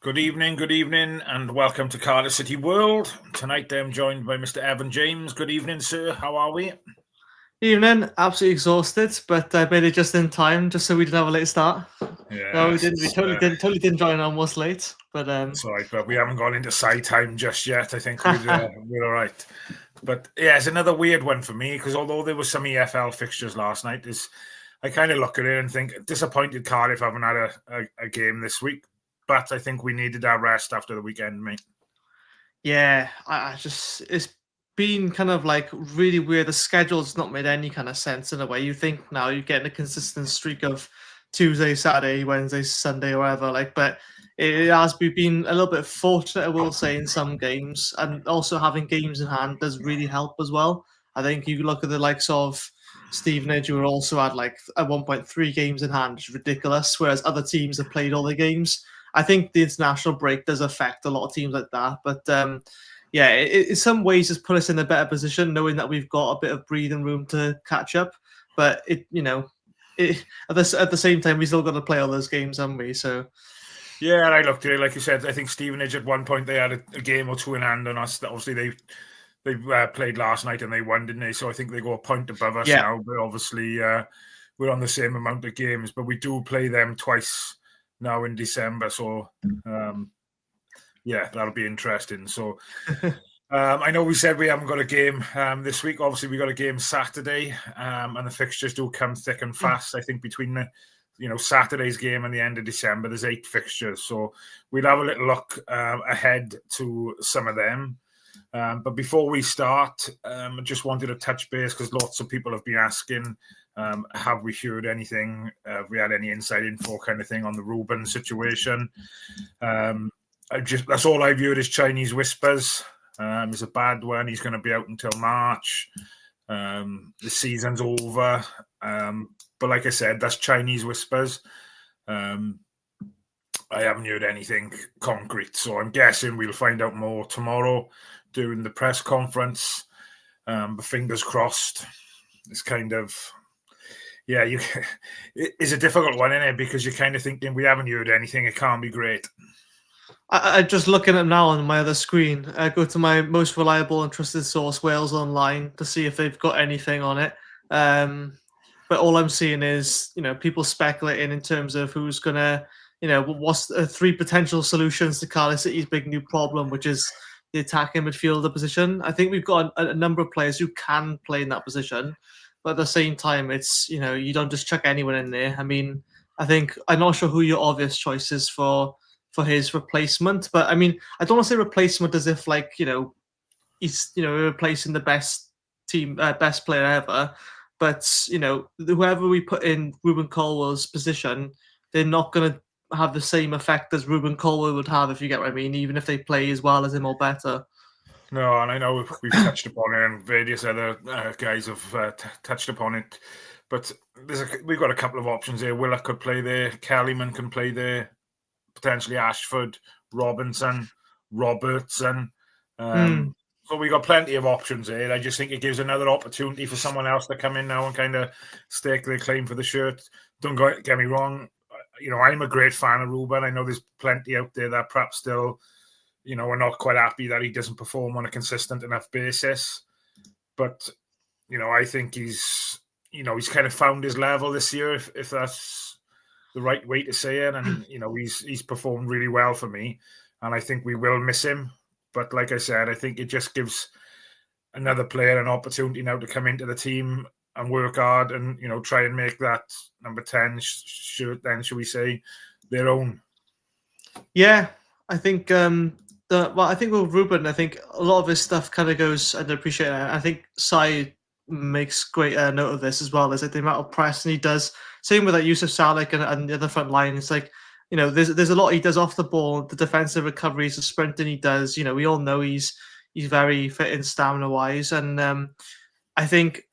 Good evening, and welcome to Cardiff City World. Tonight I'm joined by Mr. Evan James. Good evening, sir. How are we? Evening, absolutely exhausted, but I made it just in time, just so we didn't have a late start. No, we Yes, didn't. We totally didn't join almost late, but it's all right, but we haven't gone into side time just yet. I think we're all right. But yeah, it's another weird one for me because although there was some EFL fixtures last night, I kind of look at it and think disappointed Cardiff haven't had a game this week. But I think we needed our rest after the weekend, mate. yeah, I just it's been kind of like really weird. The schedule's not made any kind of sense in a way. You think now you're getting a consistent streak of Tuesday, Saturday, Wednesday, Sunday, or whatever. But it has been a little bit fortunate, I will say, in some games, and also having games in hand does really help as well. I think you look at the likes of Stevenage, who also had like at 1.3 games in hand, which is ridiculous, whereas other teams have played all their games. I think the international break does affect a lot of teams like that, but yeah, in some ways, it's put us in a better position, knowing that we've got a bit of breathing room to catch up. But at the same time, we still got to play all those games, haven't we? So yeah, I looked at it like you said. I think Stevenage at one point they had a game or two in hand on us. Obviously, they played last night and they won, didn't they? So I think they go a point above us now. But obviously, we're on the same amount of games, but we do play them twice now in December. So yeah, that'll be interesting. So I know we said we haven't got a game this week. Obviously, we got a game Saturday, and the fixtures do come thick and fast. I think between the Saturday's game and the end of December, there's 8 fixtures. So we'll have a little look ahead to some of them. But before we start, I just wanted to touch base because lots of people have been asking, have we heard anything? Have we had any inside info kind of thing on the Rubin situation? That's all I've heard is Chinese whispers. It's a bad one. He's going to be out until March. The season's over. But like I said, that's Chinese whispers. I haven't heard anything concrete. So I'm guessing we'll find out more tomorrow during the press conference. But fingers crossed. It's kind of, yeah, it's a difficult one, isn't it? Because you're kind of thinking we haven't heard anything. It can't be great. I'm just looking at now on my other screen. I go to my most reliable and trusted source, Wales Online, to see if they've got anything on it. But all I'm seeing is, people speculating in terms of who's gonna, what's 3 potential solutions to Cardiff City's big new problem, which is the attacking midfielder position. I think we've got a number of players who can play in that position, but at the same time, it's you don't just chuck anyone in there. I mean, I'm not sure who your obvious choice is for his replacement. But I mean, I don't want to say replacement as if he's replacing the best player ever. But whoever we put in Rubin Colwell's position, they're not going to have the same effect as Rubin Colwell would have, if you get what I mean, even if they play as well as him or better. No, and I know we've touched upon it, and various other guys have touched upon it. But we've got a couple of options here. Willock could play there. Kellyman can play there. Potentially Ashford, Robinson, Robertson. So we got plenty of options here. I just think it gives another opportunity for someone else to come in now and kind of stake their claim for the shirt. Don't get me wrong. I'm a great fan of Rubin. I know there's plenty out there that perhaps still, are not quite happy that he doesn't perform on a consistent enough basis. But, I think he's kind of found his level this year, if that's the right way to say it. And, he's performed really well for me. And I think we will miss him. But like I said, I think it just gives another player an opportunity now to come into the team and work hard and, try and make that number 10 shirt then, should we say, their own. Yeah, I think I think with Rubin, I think a lot of his stuff kind of goes, and I appreciate it. I think Sai makes great note of this as well. Is like the amount of pressing he does. Same with Yusuf Salek and the other front line. It's like, there's a lot he does off the ball, the defensive recoveries, the sprinting he does. We all know he's very fit and stamina wise, and I think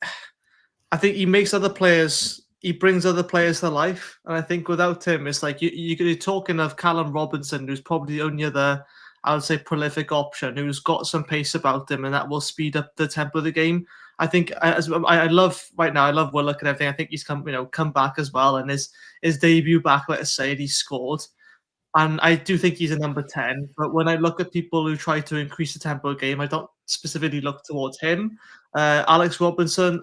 he makes other players. He brings other players to life, and I think without him, it's like you're talking of Callum Robinson, who's probably the only other, I would say, prolific option who's got some pace about him, and that will speed up the tempo of the game. I think I love right now. I love Willock and everything. I think he's come back as well, and his debut back. Let us say he scored. And I do think he's a number 10. But when I look at people who try to increase the tempo of game, I don't specifically look towards him. Alex Robertson,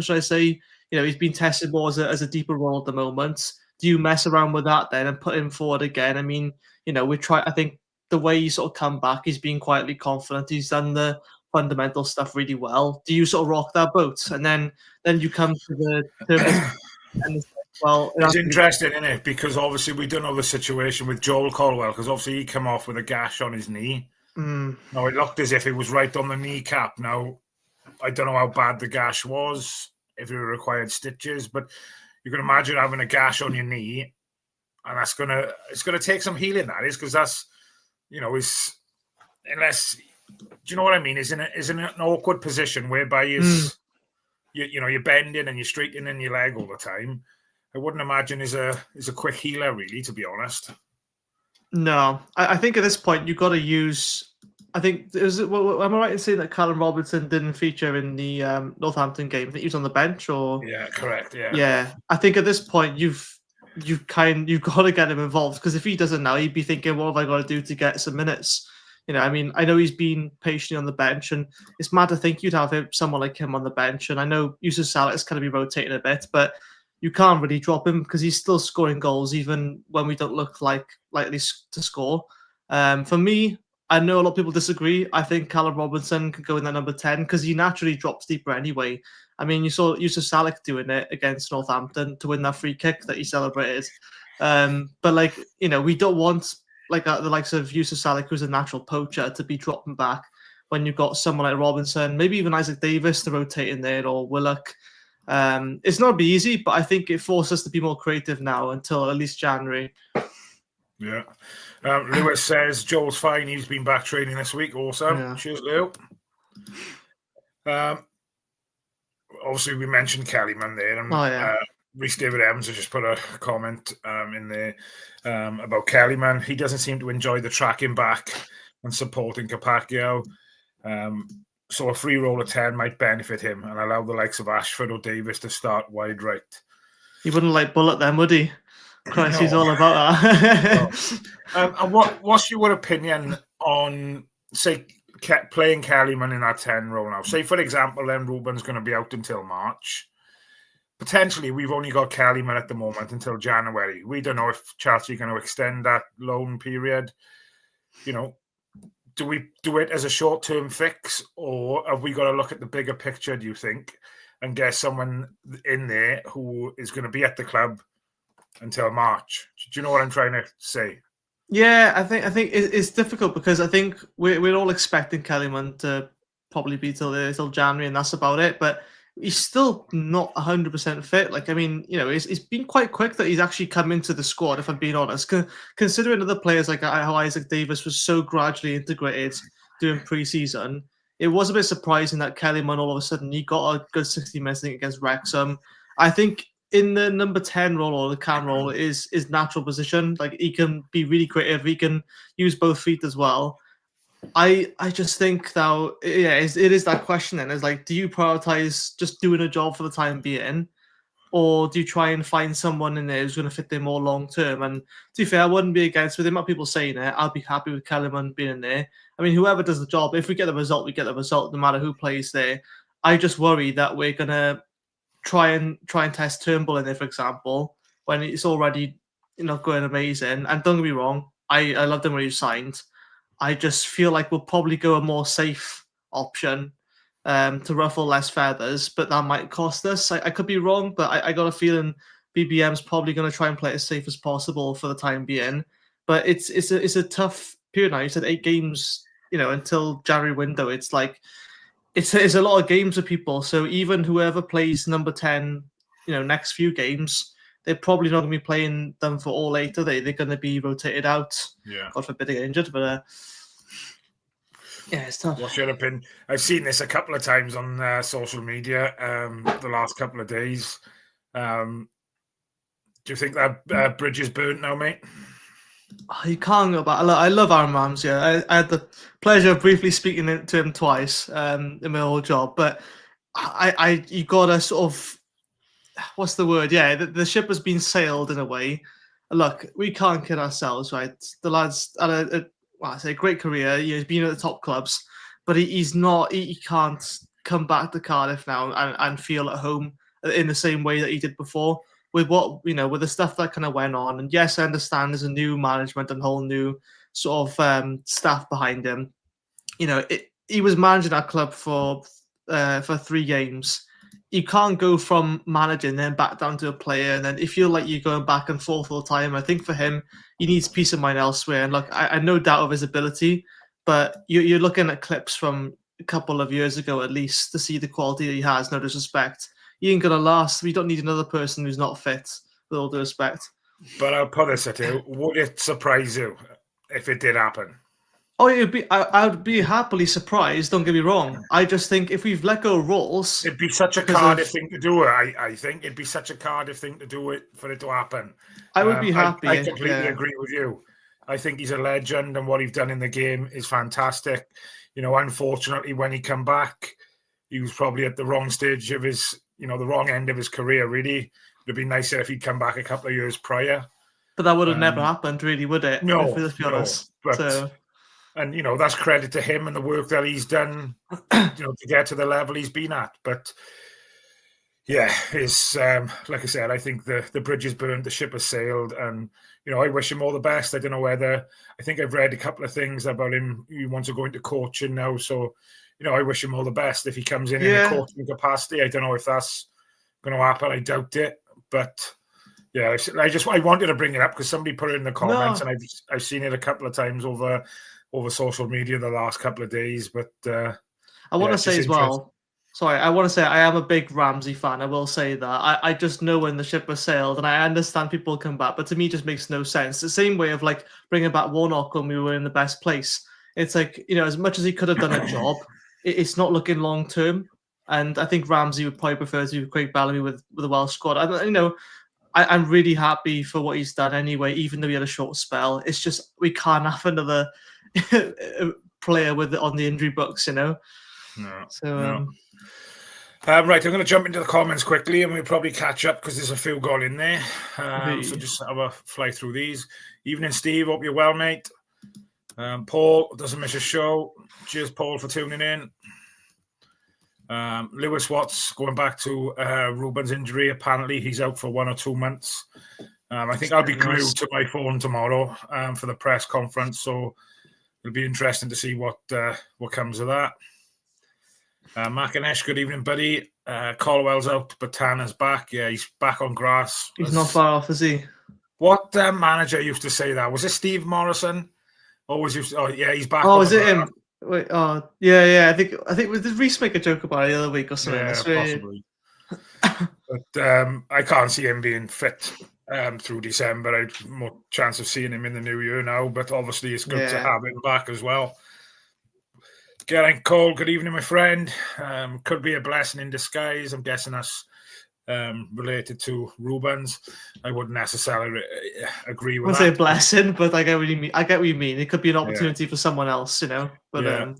should I say? He's been tested more as a deeper role at the moment. Do you mess around with that then and put him forward again? I mean, I think the way he's sort of come back, he's been quietly confident. He's done the fundamental stuff really well. Do you sort of rock that boat? And then you come to the Turnbull and it's like, well, it's interesting, isn't it? Because obviously we don't know the situation with Joel Colwell, because obviously he came off with a gash on his knee. Now, it looked as if it was right on the kneecap. Now, I don't know how bad the gash was, if it required stitches, but you can imagine having a gash on your knee, and it's gonna take some healing. That is, because that's, unless, do you know what I mean? Is in an awkward position whereby you're bending and you're straightening your leg all the time. I wouldn't imagine is a quick healer, really, to be honest. No, I think at this point you've got to use. I think am I right in saying that Callum Robertson didn't feature in the Northampton game? I think he was on the bench, or yeah, correct, yeah. Yeah, I think at this point you've got to get him involved, because if he doesn't now, he'd be thinking, what have I got to do to get some minutes? I mean, I know he's been patiently on the bench, and it's mad to think you'd have someone like him on the bench. And I know Yusuf Salah's kind of be rotating a bit, but you can't really drop him because he's still scoring goals even when we don't look likely to score. For me, I know a lot of people disagree. I think Callum Robinson could go in that number 10 because he naturally drops deeper anyway. I mean, you saw Yusuf Salah doing it against Northampton to win that free kick that he celebrated. But we don't want the likes of Yusuf Salah, who's a natural poacher, to be dropping back when you've got someone like Robinson, maybe even Isaac Davis to rotate in there, or Willock. It's not be easy, but I think it forces us to be more creative now until at least January. Yeah. Lewis says Joel's fine. He's been back training this week. Awesome. Yeah. Cheers, Leo. Obviously, we mentioned Kellyman there. And, Reece David Evans has just put a comment in there about Kellyman. He doesn't seem to enjoy the tracking back and supporting Capaccio. So a free roll of 10 might benefit him and allow the likes of Ashford or Davis to start wide right. He wouldn't like Bullet then, would he? Christ, he's all about that. And what's your opinion on, say, playing Kellyman in that 10 role now? Say, for example, then Rubin's going to be out until March. Potentially, we've only got Kellyman at the moment until January. We don't know if Chelsea are going to extend that loan period. Do we do it as a short-term fix, or have we got to look at the bigger picture, do you think, and get someone in there who is going to be at the club until March? Do you know what I'm trying to say? Yeah, I think it's difficult because I think we're all expecting Kellyman to probably be till January, and that's about it. But he's still not 100% fit. It's been quite quick that he's actually come into the squad, if I'm being honest. Considering other players like how Isaac Davis was so gradually integrated during pre-season, it was a bit surprising that Kellyman all of a sudden he got a good 60 minutes against Wrexham. I think in the number 10 role or the cam role is natural position. He can be really creative. He can use both feet as well. I just think now, it is that question then. It's do you prioritize just doing a job for the time being, or do you try and find someone in there who's going to fit there more long term? And to be fair, I wouldn't be against, with the amount of people saying it, I'll be happy with Kellyman being in there. I mean, whoever does the job, if we get the result, we get the result, no matter who plays there. I just worry that we're going to try and test Turnbull in there, for example, when it's already going amazing. And don't get me wrong, I loved him when he signed. I just feel like we'll probably go a more safe option to ruffle less feathers, but that might cost us. I could be wrong, but I got a feeling BBM's probably going to try and play it as safe as possible for the time being. But it's a tough period now. You said 8 games, until January window. It's it's a lot of games for people. So even whoever plays number 10, next few games, they're probably not going to be playing them for all 8, are they? They're going to be rotated out. Yeah. God forbid they get injured, but it's tough. What's your opinion? I've seen this a couple of times on social media the last couple of days. Do you think that bridge is burnt now, mate? You can't go back. I love Aaron Ramsey. I had the pleasure of briefly speaking to him twice in my old job, but you got to sort of, what's the word? Yeah, the ship has been sailed in a way. look, we can't kid ourselves, right? The lad's had a great career. He's been at the top clubs, but he's not. He can't come back to Cardiff now and feel at home in the same way that he did before. With with the stuff that kind of went on. And yes, I understand there's a new management and whole new sort of staff behind him. He was managing that club for 3 games. You can't go from managing then back down to a player, and then you feel like you're going back and forth all the time. I think for him, he needs peace of mind elsewhere. And look, I no doubt of his ability, but you're looking at clips from a couple of years ago at least to see the quality that he has. No disrespect, he ain't gonna last. We don't need another person who's not fit. With all due respect. But I'll put this at you: would it surprise you if it did happen? Oh, I would be happily surprised. Don't get me wrong. I just think if we've let go of roles, it'd be such a Cardiff thing to do it. I think it'd be such a Cardiff thing to do it for it to happen. I would be happy. I completely agree with you. I think he's a legend, and what he's done in the game is fantastic. Unfortunately, when he come back, he was probably at the wrong stage of his, the wrong end of his career. Really, it'd be nicer if he'd come back a couple of years prior. But that would have never happened, really, would it? No, let's be honest. And, that's credit to him and the work that he's done, to get to the level he's been at. But, yeah, it's like I said, I think the bridge is burned, the ship has sailed. And, I wish him all the best. I don't know whether, I think I've read a couple of things about him. He wants to go into coaching now. So, I wish him all the best. If he comes in a coaching capacity, I don't know if that's going to happen. I doubt it. But, yeah, I wanted to bring it up because somebody put it in the comments, and I've seen it a couple of times over social media the last couple of days. But I want to say as well, I want to say I am a big Ramsey fan. I will say that. I just know when the ship has sailed, and I understand people come back, but to me it just makes no sense. The same way of like bringing back Warnock when we were in the best place. It's like, as much as he could have done a job, it's not looking long term. And I think Ramsey would probably prefer to be Craig Bellamy with the Welsh squad. I'm really happy for what he's done anyway, even though he had a short spell. It's just we can't have another player on the injury books, No. So, right, I'm going to jump into the comments quickly, and we'll probably catch up because there's a few gone in there. So just have a fly through these. Evening, Steve. Hope you're well, mate. Paul doesn't miss a show. Cheers, Paul, for tuning in. Lewis Watts going back to Rubin's injury. Apparently, he's out for 1 or 2 months. I think I'll be glued to my phone tomorrow for the press conference. So it'll be interesting to see what comes of that. Macanesh, good evening, buddy. Colwell's out, but Tanner's back. Yeah, he's back on grass. He's not far off, is he? What manager used to say that? Was it Steve Morrison? He's back. Oh, is it him? Wait, yeah. I think did Reece make a joke about it the other week or something? Yeah, possibly. But I can't see him being fit through December. I'd more chance of seeing him in the new year now. But obviously, it's good to have him back as well. Geraint Cole, good evening, my friend. Could be a blessing in disguise. I'm guessing that's related to Rubens. I wouldn't necessarily agree with that. I wouldn't say blessing, but I get what you mean. It could be an opportunity for someone else, But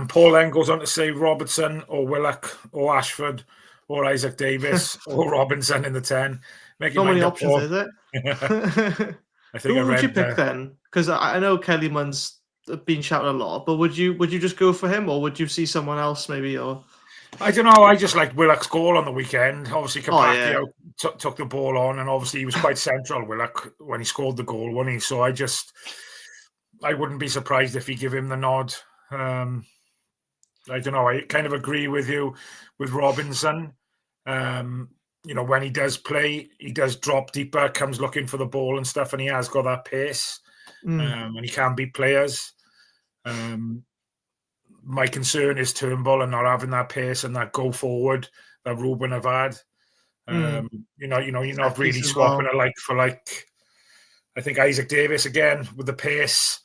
Paul then goes on to say Robertson or Willock or Ashford or Isaac Davis or Robinson in the 10. Not many options, is it? I think Who would you pick then? Because I know Kellyman's been shouted a lot, but would you just go for him, or would you see someone else maybe? Or I don't know. I just liked Willock's goal on the weekend. Obviously, Capaccio took the ball on, and obviously he was quite central, Willock, when he scored the goal, wasn't he? So I wouldn't be surprised if he give him the nod. I don't know. I kind of agree with you with Robinson. When he does play, he does drop deeper, comes looking for the ball and stuff, and he has got that pace, and he can beat players. My concern is Turnbull and not having that pace and that go forward that Rubin have had. You're not really swapping a like for like. I think Isaac Davis again with the pace.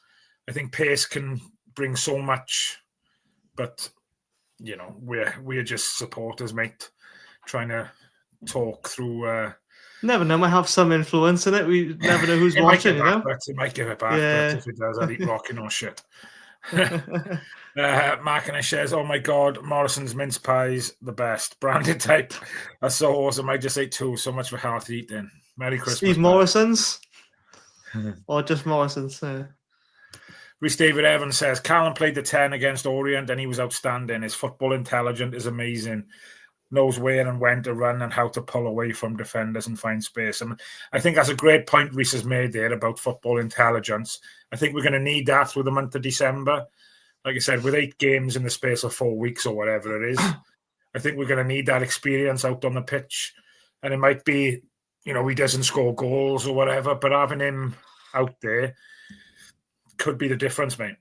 I think pace can bring so much, but we're just supporters, mate, trying to talk through. Never know, might have some influence in it. We never know who's watching. It might give it back. But if it does, I'll eat rocking or shit. Mark and I says, "Oh my God, Morrison's mince pies, the best. Branded type. That's so awesome. I just ate 2. So much for healthy eating." Merry Christmas. Steve Morrison's? Or just Morrison's? Rhys David Evans says, Callum played the 10 against Orient and he was outstanding. His football intelligence is amazing. Knows where and when to run and how to pull away from defenders and find space. And I think that's a great point Rhys has made there about football intelligence. I think we're going to need that through the month of December. Like I said, with 8 games in the space of 4 weeks or whatever it is, I think we're going to need that experience out on the pitch. And it might be, he doesn't score goals or whatever, but having him out there could be the difference, mate.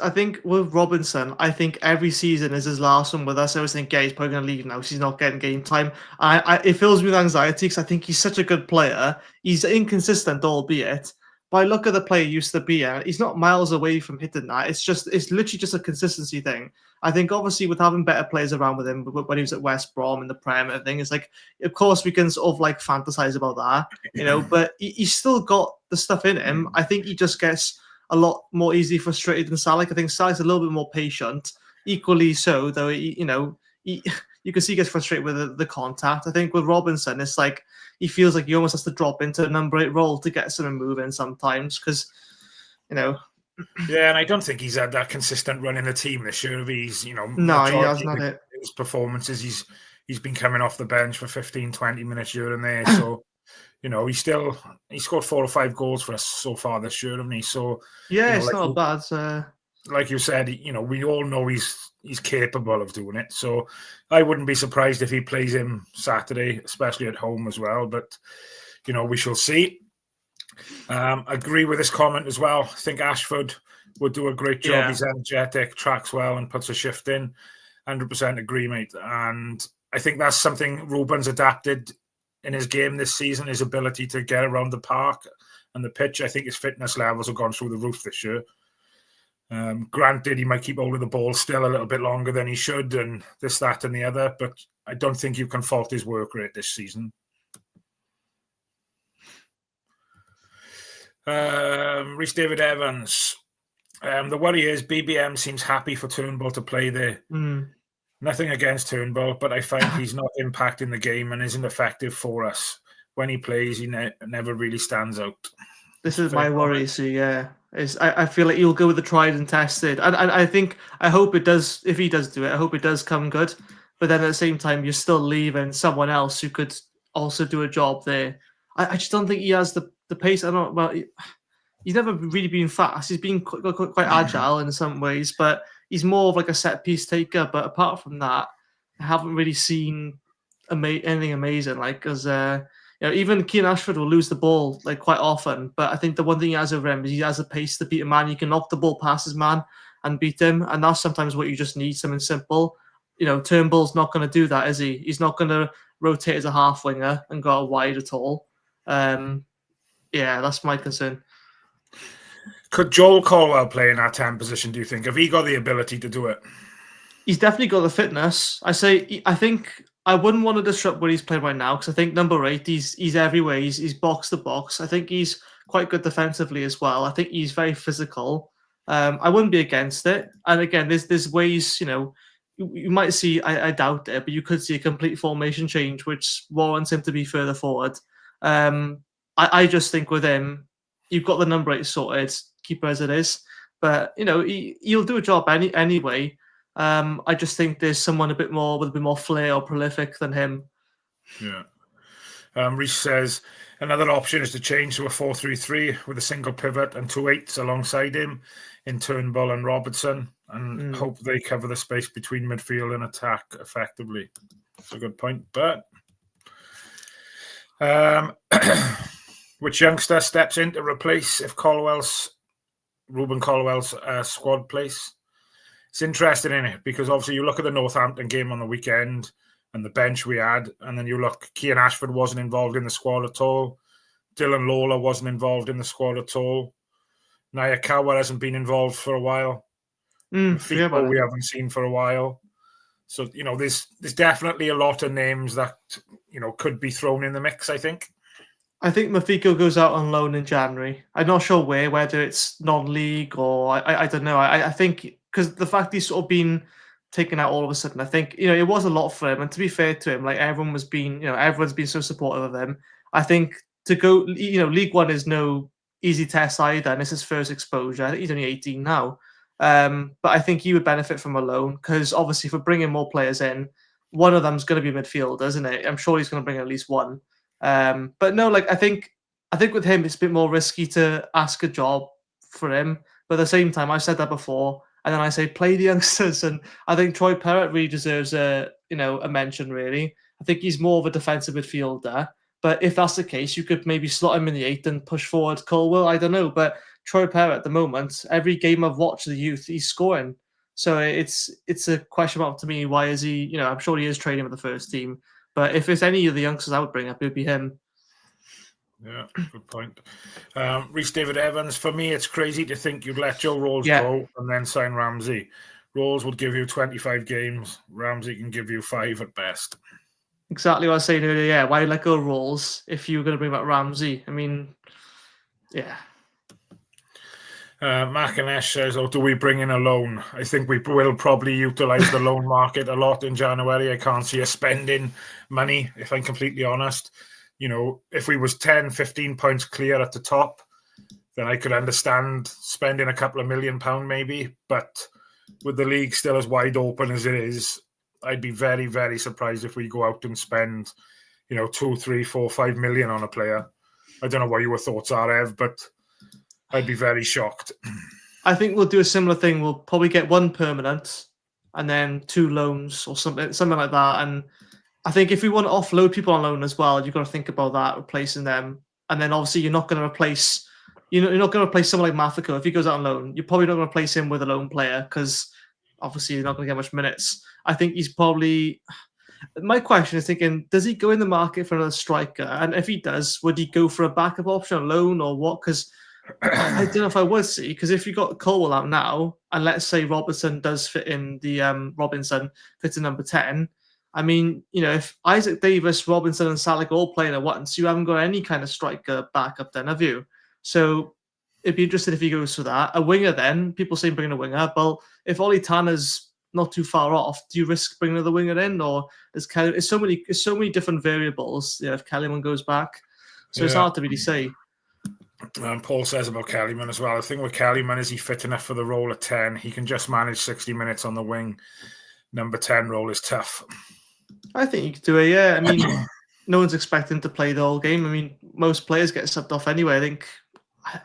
I think with Robinson, I think every season is his last one with us. I always think, he's probably going to leave now because he's not getting game time. It fills me with anxiety because I think he's such a good player. He's inconsistent, albeit. But I look at the player he used to be, and he's not miles away from hitting that. It's literally just a consistency thing. I think obviously with having better players around with him when he was at West Brom in the Prem and thing, it's like, of course we can sort of like fantasize about that, but he's still got the stuff in him. I think he just gets a lot more easily frustrated than Salek. I think Salek's a little bit more patient. Equally so, though, you can see he gets frustrated with the contact. I think with Robinson, it's like he feels like he almost has to drop into a number 8 role to get something moving sometimes because, Yeah, and I don't think he's had that consistent run in the team this year. He's, no, he has not it. His performances, he's been coming off the bench for 15, 20 minutes here and there. So, he scored 4 or 5 goals for us so far this year, hasn't he? So yeah, it's not bad. Like you said, we all know he's capable of doing it. So I wouldn't be surprised if he plays him Saturday, especially at home as well. But we shall see. Agree with this comment as well. I think Ashford would do a great job. Yeah. He's energetic, tracks well, and puts a shift in. 100% agree, mate. And I think that's something Rubin's adapted in his game this season, his ability to get around the park and the pitch. I think his fitness levels have gone through the roof this year. Granted, he might keep hold of the ball still a little bit longer than he should, and this, that, and the other, but I don't think you can fault his work rate this season. Rhys David Evans. The worry is BBM seems happy for Turnbull to play there. Nothing against Turnbull, but I find he's not impacting the game and isn't effective for us. When he plays, he never really stands out. This is my worry, I feel like he'll go with the tried and tested. And I hope it does, if he does do it, I hope it does come good. But then at the same time, you're still leaving someone else who could also do a job there. I just don't think he has the pace. I don't know. Well, he's never really been fast. He's been quite agile in some ways, but he's more of like a set piece taker. But apart from that, I haven't really seen anything amazing. Like, because even Keane Ashford will lose the ball like quite often. But I think the one thing he has over him is he has a pace to beat a man. You can knock the ball past his man and beat him, and that's sometimes what you just need. Something simple. Turnbull's not going to do that, is he? He's not going to rotate as a half winger and go out wide at all. That's my concern. Could Joel Colwell play in that 10 position, do you think? Have he got the ability to do it? He's definitely got the fitness. I think I wouldn't want to disrupt what he's playing right now because I think number 8, he's everywhere. He's box to box. I think he's quite good defensively as well. I think he's very physical. I wouldn't be against it. And again, there's ways, you might see, I doubt it, but you could see a complete formation change which warrants him to be further forward. I just think with him, you've got the number 8 sorted, keeper as it is. But, he'll do a job anyway. I just think there's someone with a bit more flair or prolific than him. Yeah. Rhys says, another option is to change to a 4-3-3 with a single pivot and 2 8s alongside him in Turnbull and Robertson and hope they cover the space between midfield and attack effectively. That's a good point. But which youngster steps in to replace if Rubin Colwell's squad place? It's interesting, isn't it? Because obviously you look at the Northampton game on the weekend and the bench we had, and then you look, Keane Ashford wasn't involved in the squad at all. Dylan Lawler wasn't involved in the squad at all. Nayakawa hasn't been involved for a while. Fico we haven't seen for a while. So, there's definitely a lot of names that, could be thrown in the mix, I think. I think Mafiko goes out on loan in January. I'm not sure whether it's non-league or I don't know. I think because the fact he's sort of been taken out all of a sudden, I think, it was a lot for him. And to be fair to him, like everyone's been so supportive of him. I think to go, League One is no easy test either, and it's his first exposure. I think he's only 18 now. But I think he would benefit from a loan because obviously, if we're bringing more players in, one of them's going to be a midfielder, isn't it? I'm sure he's going to bring at least one. But no, like I think with him, it's a bit more risky to ask a job for him. But at the same time, I've said that before, and then I say play the youngsters, and I think Troy Parrott really deserves a mention. Really, I think he's more of a defensive midfielder. But if that's the case, you could maybe slot him in the 8th and push forward Colwell. I don't know, but Troy Parrott at the moment, every game I've watched the youth, he's scoring. So it's a question mark to me. Why is he? I'm sure he is training with the first team. But if it's any of the youngsters I would bring up, it would be him. Yeah, good point. Rhys David Evans, for me, it's crazy to think you'd let Joe Rolls go and then sign Ramsey. Rolls would give you 25 games. Ramsey can give you 5 at best. Exactly what I was saying earlier. Yeah, why let go of Rolls if you were going to bring back Ramsey? I mean, yeah. Macanesh says, do we bring in a loan? I think we will probably utilise the loan market a lot in January. I can't see us spending money, if I'm completely honest. If we was 10, 15 points clear at the top, then I could understand spending a couple of £1 million maybe. But with the league still as wide open as it is, I'd be very, very surprised if we go out and spend, 2, 3, 4, 5 million on a player. I don't know what your thoughts are, Ev, but I'd be very shocked. I think we'll do a similar thing. We'll probably get 1 permanent and then 2 loans or something like that. And I think if we want to offload people on loan as well, you've got to think about that, replacing them. And then obviously you're not going to replace, you're not going to replace someone like Mafico. If he goes out on loan, you're probably not going to replace him with a loan player because obviously you're not going to get much minutes. I think he's probably, my question is thinking, does he go in the market for another striker? And if he does, would he go for a backup option on loan or what? Because I don't know if I would see, because if you got Colwell out now, and let's say Robinson does fit in the Robinson fits in number 10, I mean, if Isaac Davis, Robinson, and Salah all playing at once, you haven't got any kind of striker backup then, have you? So it'd be interesting if he goes for that. A winger then, people say bring a winger. Well, if Ollie Tanner's not too far off, do you risk bringing another winger in? Or it's so many different variables, if Kellyman goes back. So it's hard to really say. Paul says about Kellyman as well. The thing with Kellyman is he fit enough for the role at 10. He can just manage 60 minutes on the wing. Number 10 role is tough. I think you could do it, yeah. I mean, no one's expecting to play the whole game. I mean, most players get subbed off anyway. I think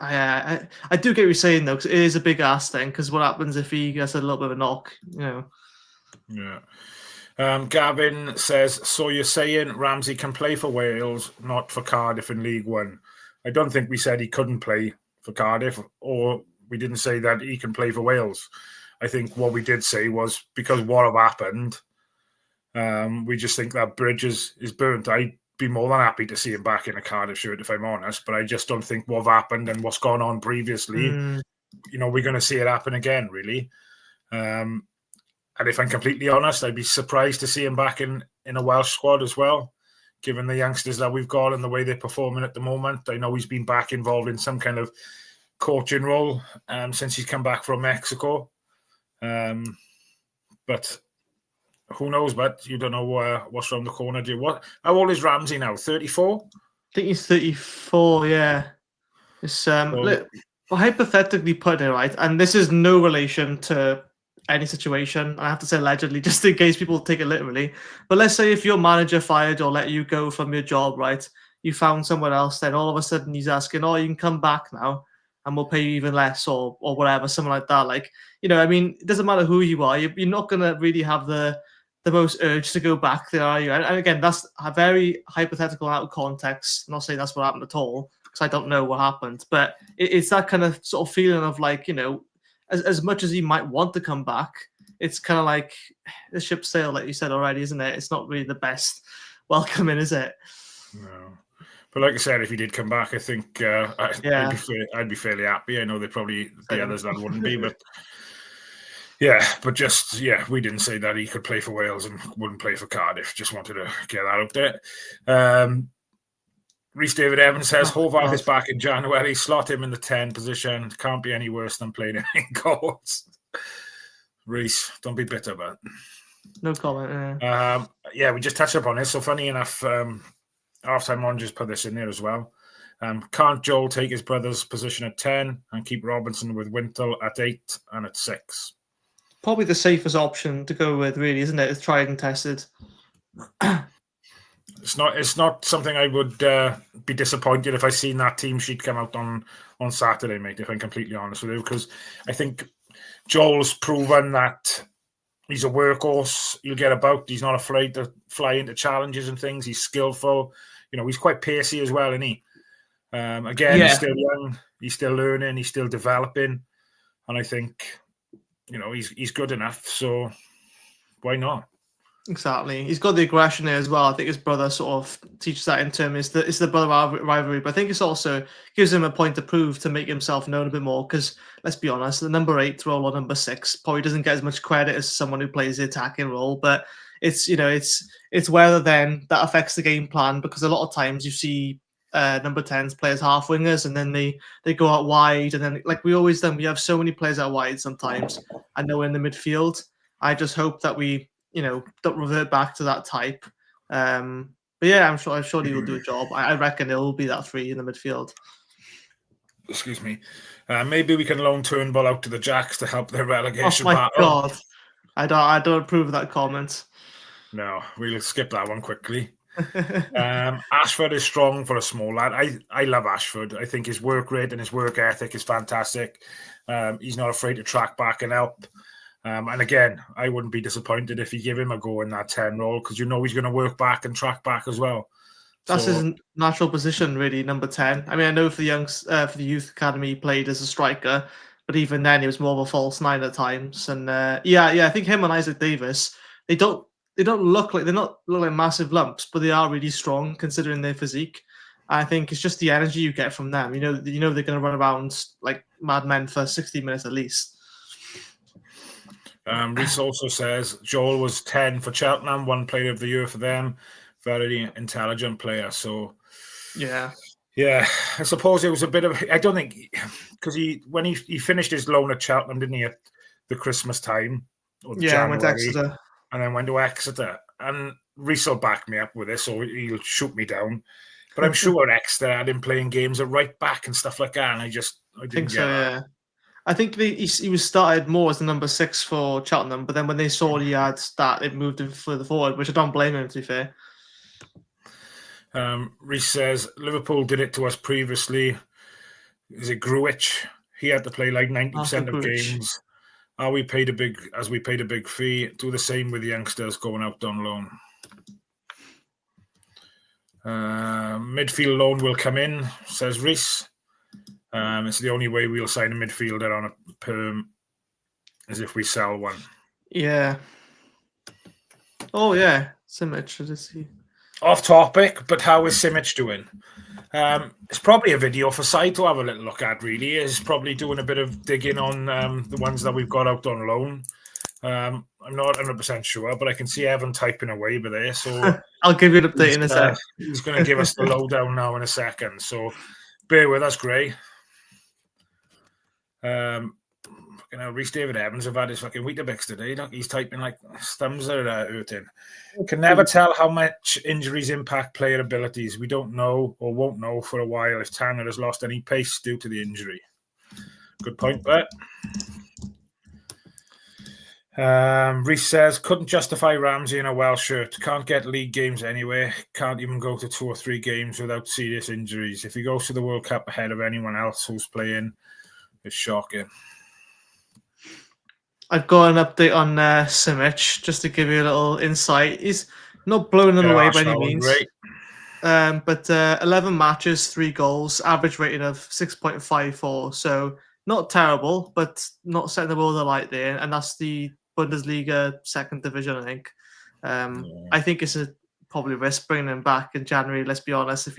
I do get what you're saying, though, because it is a big ask then, because what happens if he gets a little bit of a knock, Yeah. Gavin says, so you're saying Ramsey can play for Wales, not for Cardiff in League One? I don't think we said he couldn't play for Cardiff, or we didn't say that he can play for Wales. I think what we did say was because what have happened, we just think that bridge is burnt. I'd be more than happy to see him back in a Cardiff shirt, if I'm honest, but I just don't think what happened and what's gone on previously, we're going to see it happen again, really. And if I'm completely honest, I'd be surprised to see him back in a Welsh squad as well, given the youngsters that we've got and the way they're performing at the moment. I know he's been back involved in some kind of coaching role since he's come back from Mexico. But who knows, but you don't know what's around the corner. How old is Ramsey now? 34? I think he's 34, yeah. It's hypothetically put it, right, and this is no relation to any situation. I have to say allegedly, just in case people take it literally. But let's say if your manager fired or let you go from your job, right, you found someone else, then all of a sudden he's asking, you can come back now and we'll pay you even less or whatever, something like that. Like, I mean, it doesn't matter who you are. You're not going to really have the most urge to go back there, are you? And again, that's a very hypothetical out of context. I'm not saying that's what happened at all, because I don't know what happened. But it's that kind of sort of feeling of like, as much as he might want to come back, it's kind of like the ship sail, like you said already, isn't it? It's not really the best welcoming, is it? No. But like I said, if he did come back, I think I'd be fairly happy. I know there probably be others that wouldn't be, but we didn't say that he could play for Wales and wouldn't play for Cardiff. Just wanted to get that out there. Rhys David Evans says, Horvath is back in January. Slot him in the 10 position. Can't be any worse than playing him in goals. Rhys, don't be bitter about it. No comment. We just touched upon it. So funny enough, Half-time on just put this in there as well. Can't Joel take his brother's position at 10 and keep Robinson with Wintle at 8 and at 6? Probably the safest option to go with, really, isn't it? It's tried and tested. It's not something I would be disappointed if I seen that team sheet come out on Saturday, mate, if I'm completely honest with you, because I think Joel's proven that he's a workhorse. He'll get about. He's not afraid to fly into challenges and things. He's skillful. He's quite pacey as well, isn't he? He's still young. He's still learning. He's still developing. And I think, he's good enough. So why not? Exactly. He's got the aggression there as well. I think his brother sort of teaches that in term. It's the brother rivalry, but I think it's also gives him a point to prove to make himself known a bit more. Because let's be honest, the number 8 role or number 6 probably doesn't get as much credit as someone who plays the attacking role. But it's whether then that affects the game plan, because a lot of times you see number 10s play as half wingers and then they go out wide, and then like we always done, we have so many players out wide sometimes and no in the midfield. I just hope that we don't revert back to that type. But yeah, I'm sure he will do a job. I reckon it will be that 3 in the midfield. Excuse me. Maybe we can loan Turnbull out to the Jacks to help their relegation battle. Oh my God. I don't approve of that comment. No, we'll skip that one quickly. Ashford is strong for a small lad. I love Ashford. I think his work rate and his work ethic is fantastic. He's not afraid to track back and help. And again, I wouldn't be disappointed if you give him a go in that 10 role, because he's going to work back and track back as well. That's his natural position, really, number 10. I mean, I know for the youth academy, he played as a striker, but even then, he was more of a false 9 at times. And I think him and Isaac Davis, they don't look like massive lumps, but they are really strong considering their physique. I think it's just the energy you get from them. They're going to run around like madmen for 60 minutes at least. Reese also says Joel was 10 for Cheltenham, 1 player of the year for them. Very intelligent player. So, yeah, I suppose it was a bit of. I don't think because when he finished his loan at Cheltenham, didn't he, at the Christmas time? Or January, went to Exeter, and then went to Exeter. And Reese will back me up with this, or he'll shoot me down. But I'm sure Exeter had him playing games at right back and stuff like that. And I didn't think get so. that. Yeah. I think he was started more as the number 6 for Cheltenham, but then when they saw he had that, it moved him further forward, which I don't blame him, to be fair. Reese says Liverpool did it to us previously. Is it Gruitch? He had to play like 90% of games. We paid a big fee. Do the same with the youngsters going out on loan. Midfield loan will come in, says Reese. It's the only way we'll sign a midfielder on a perm is if we sell one. Yeah. Oh, yeah. Simic, should I see? Off topic, but how is Simic doing? It's probably a video for site to have a little look at, really. Is probably doing a bit of digging on the ones that we've got out on loan. I'm not 100% sure, but I can see Evan typing away over there. So I'll give you an update in a sec. He's going to give us the lowdown now in a second. So bear with us, Gray. Reece David Evans have had his fucking Weetabix today. Look, he's typing like his thumbs are hurting. Can never tell how much injuries impact player abilities. We don't know or won't know for a while if Tanner has lost any pace due to the injury. Good point, Bert. Reece says, couldn't justify Ramsey in a Welsh shirt. Can't get league games anywhere. Can't even go to 2 or 3 games without serious injuries. If he goes to the World Cup ahead of anyone else who's playing, it's shocking. I've got an update on Simic, just to give you a little insight. He's not blowing them away by any means. But 11 matches, 3 goals, average rating of 6.54. So not terrible, but not setting the world alight there. And that's the Bundesliga 2nd division, I think. I think it's probably risk bringing him back in January, let's be honest.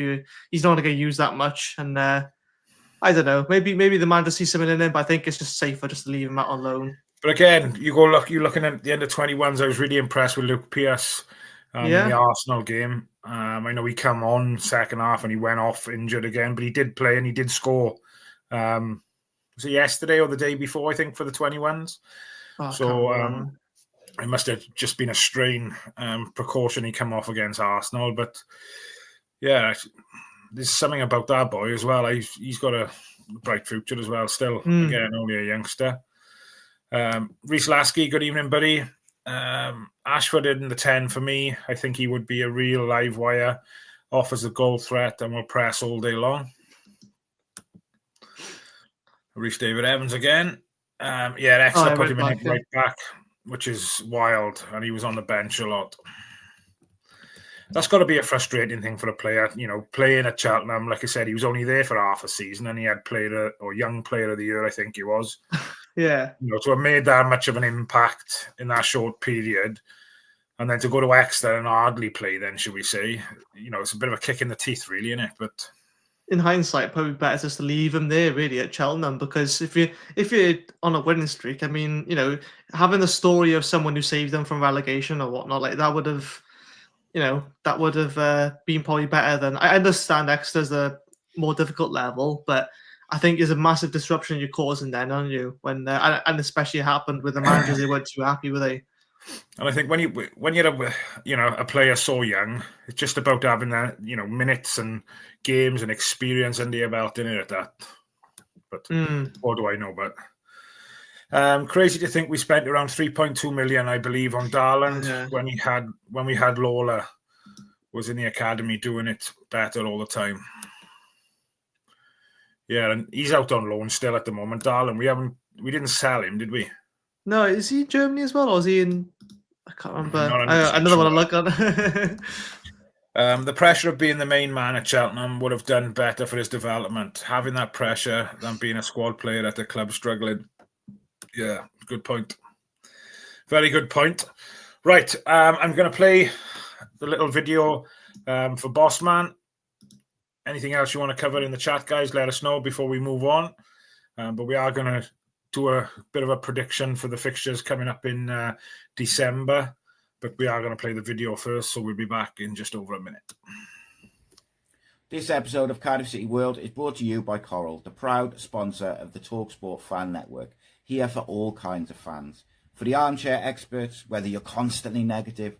He's not going to get used that much. And I don't know, maybe the man just sees something in him, but I think it's just safer just to leave him out on loan. But again, you're looking at the end of 21s. I was really impressed with Luke Pierce in the Arsenal game. I know he come on second half and he went off injured again, but he did play and he did score. Was it yesterday or the day before, I think, for the 21s? It must have just been a strain precaution he come off against Arsenal. But Yeah, there's something about that boy as well. He's got a bright future as well. Still, again, only a youngster. Reece Lasky, good evening, buddy. Ashford in the 10 for me. I think he would be a real live wire, offers a goal threat, and will press all day long. Reece David Evans again. Exeter put him in right back, which is wild, and he was on the bench a lot. That's got to be a frustrating thing for a player, playing at Cheltenham. Like I said, he was only there for half a season, and he had Young Player of the Year, I think he was. Yeah. To have made that much of an impact in that short period, and then to go to Exeter and hardly play, then should we say, it's a bit of a kick in the teeth, really, isn't it? But in hindsight, probably better just to leave him there, really, at Cheltenham, because if you're on a winning streak, I mean, having the story of someone who saved them from relegation or whatnot, like that would have, been probably better than. I understand Exeter's a more difficult level, but I think it's a massive disruption you're causing then, aren't you? When and especially it happened with the managers they weren't too happy with it. And I think when you're a player so young, it's just about having that minutes and games and experience under your belt in it at that. But what do I know? But crazy to think we spent around 3.2 million, I believe, on Darland when we had Lawler was in the academy doing it better all the time. Yeah, and he's out on loan still at the moment, Darland. We didn't sell him, did we? No, is he in Germany as well, or is he in? I can't remember. Another one I look on. The pressure of being the main man at Cheltenham would have done better for his development. Having that pressure than being a squad player at the club struggling. Yeah, good point. Very good point. Right, I'm going to play the little video for Bossman. Anything else you want to cover in the chat, guys? Let us know before we move on. But we are going to do a bit of a prediction for the fixtures coming up in December, but we are going to play the video first, so we'll be back in just over a minute. This episode of Cardiff City World is brought to you by Coral, the proud sponsor of the TalkSport fan network, here for all kinds of fans. For the armchair experts, whether you're constantly negative,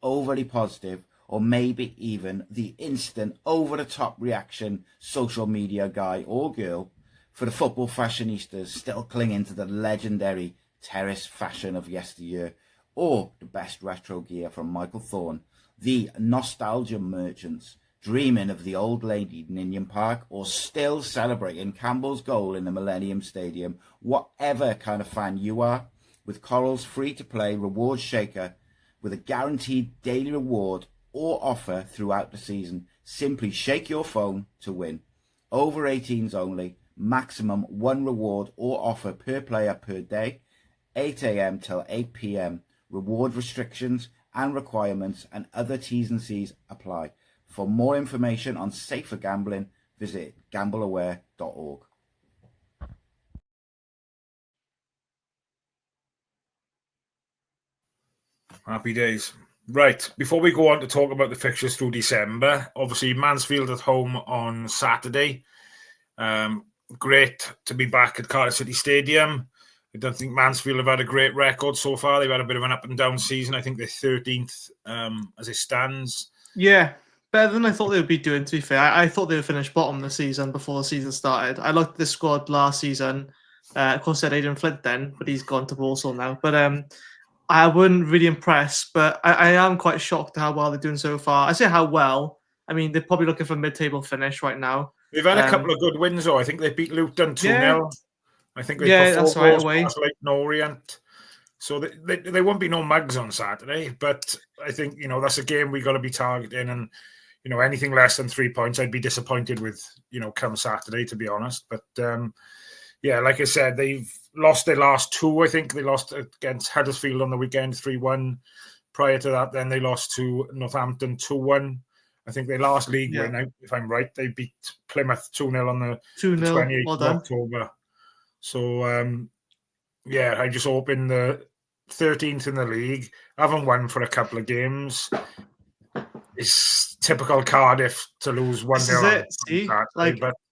overly positive, or maybe even the instant over-the-top reaction social media guy or girl, for the football fashionistas still clinging to the legendary terrace fashion of yesteryear, or the best retro gear from Michael Thorne, the nostalgia merchants dreaming of the old lady Ninian Park, or still celebrating Campbell's goal in the Millennium Stadium, whatever kind of fan you are, with Coral's free-to-play reward shaker with a guaranteed daily reward or offer throughout the season, simply shake your phone to win. Over 18s only. Maximum one reward or offer per player per day, 8 a.m. till 8 p.m. Reward restrictions and requirements and other T's and C's apply. For more information on safer gambling, visit gambleaware.org. Happy days. Right, before we go on to talk about the fixtures through December, obviously Mansfield at home on Saturday. Great to be back at Cardiff City Stadium. I don't think Mansfield have had a great record so far. They've had a bit of an up and down season. I think they're 13th as it stands. Yeah, better than I thought they would be doing, to be fair. I thought they would finish bottom the season before the season started. I looked at the squad last season. Of course, they had Adrian Flint then, but he's gone to Walsall now. But I wasn't really impressed, but I am quite shocked at how well they're doing so far. I say how well. I mean, they're probably looking for a mid-table finish right now. They've had a couple of good wins, though. I think they beat Luton 2-0. Yeah. I think they put that's 4 right goals away. past Leyton Orient. So they won't be no mugs on Saturday, but I think, that's a game we got to be targeting. And, anything less than 3 points, I'd be disappointed with, come Saturday, to be honest. But, like I said, they've lost their last 2. I think they lost against Huddersfield on the weekend, 3-1. Prior to that, then they lost to Northampton 2-1. I think their last league win, if I'm right, they beat Plymouth 2-0 on the 28th of October. So, I just hope in the 13th in the league, haven't won for a couple of games. It's typical Cardiff to lose 1-0. See,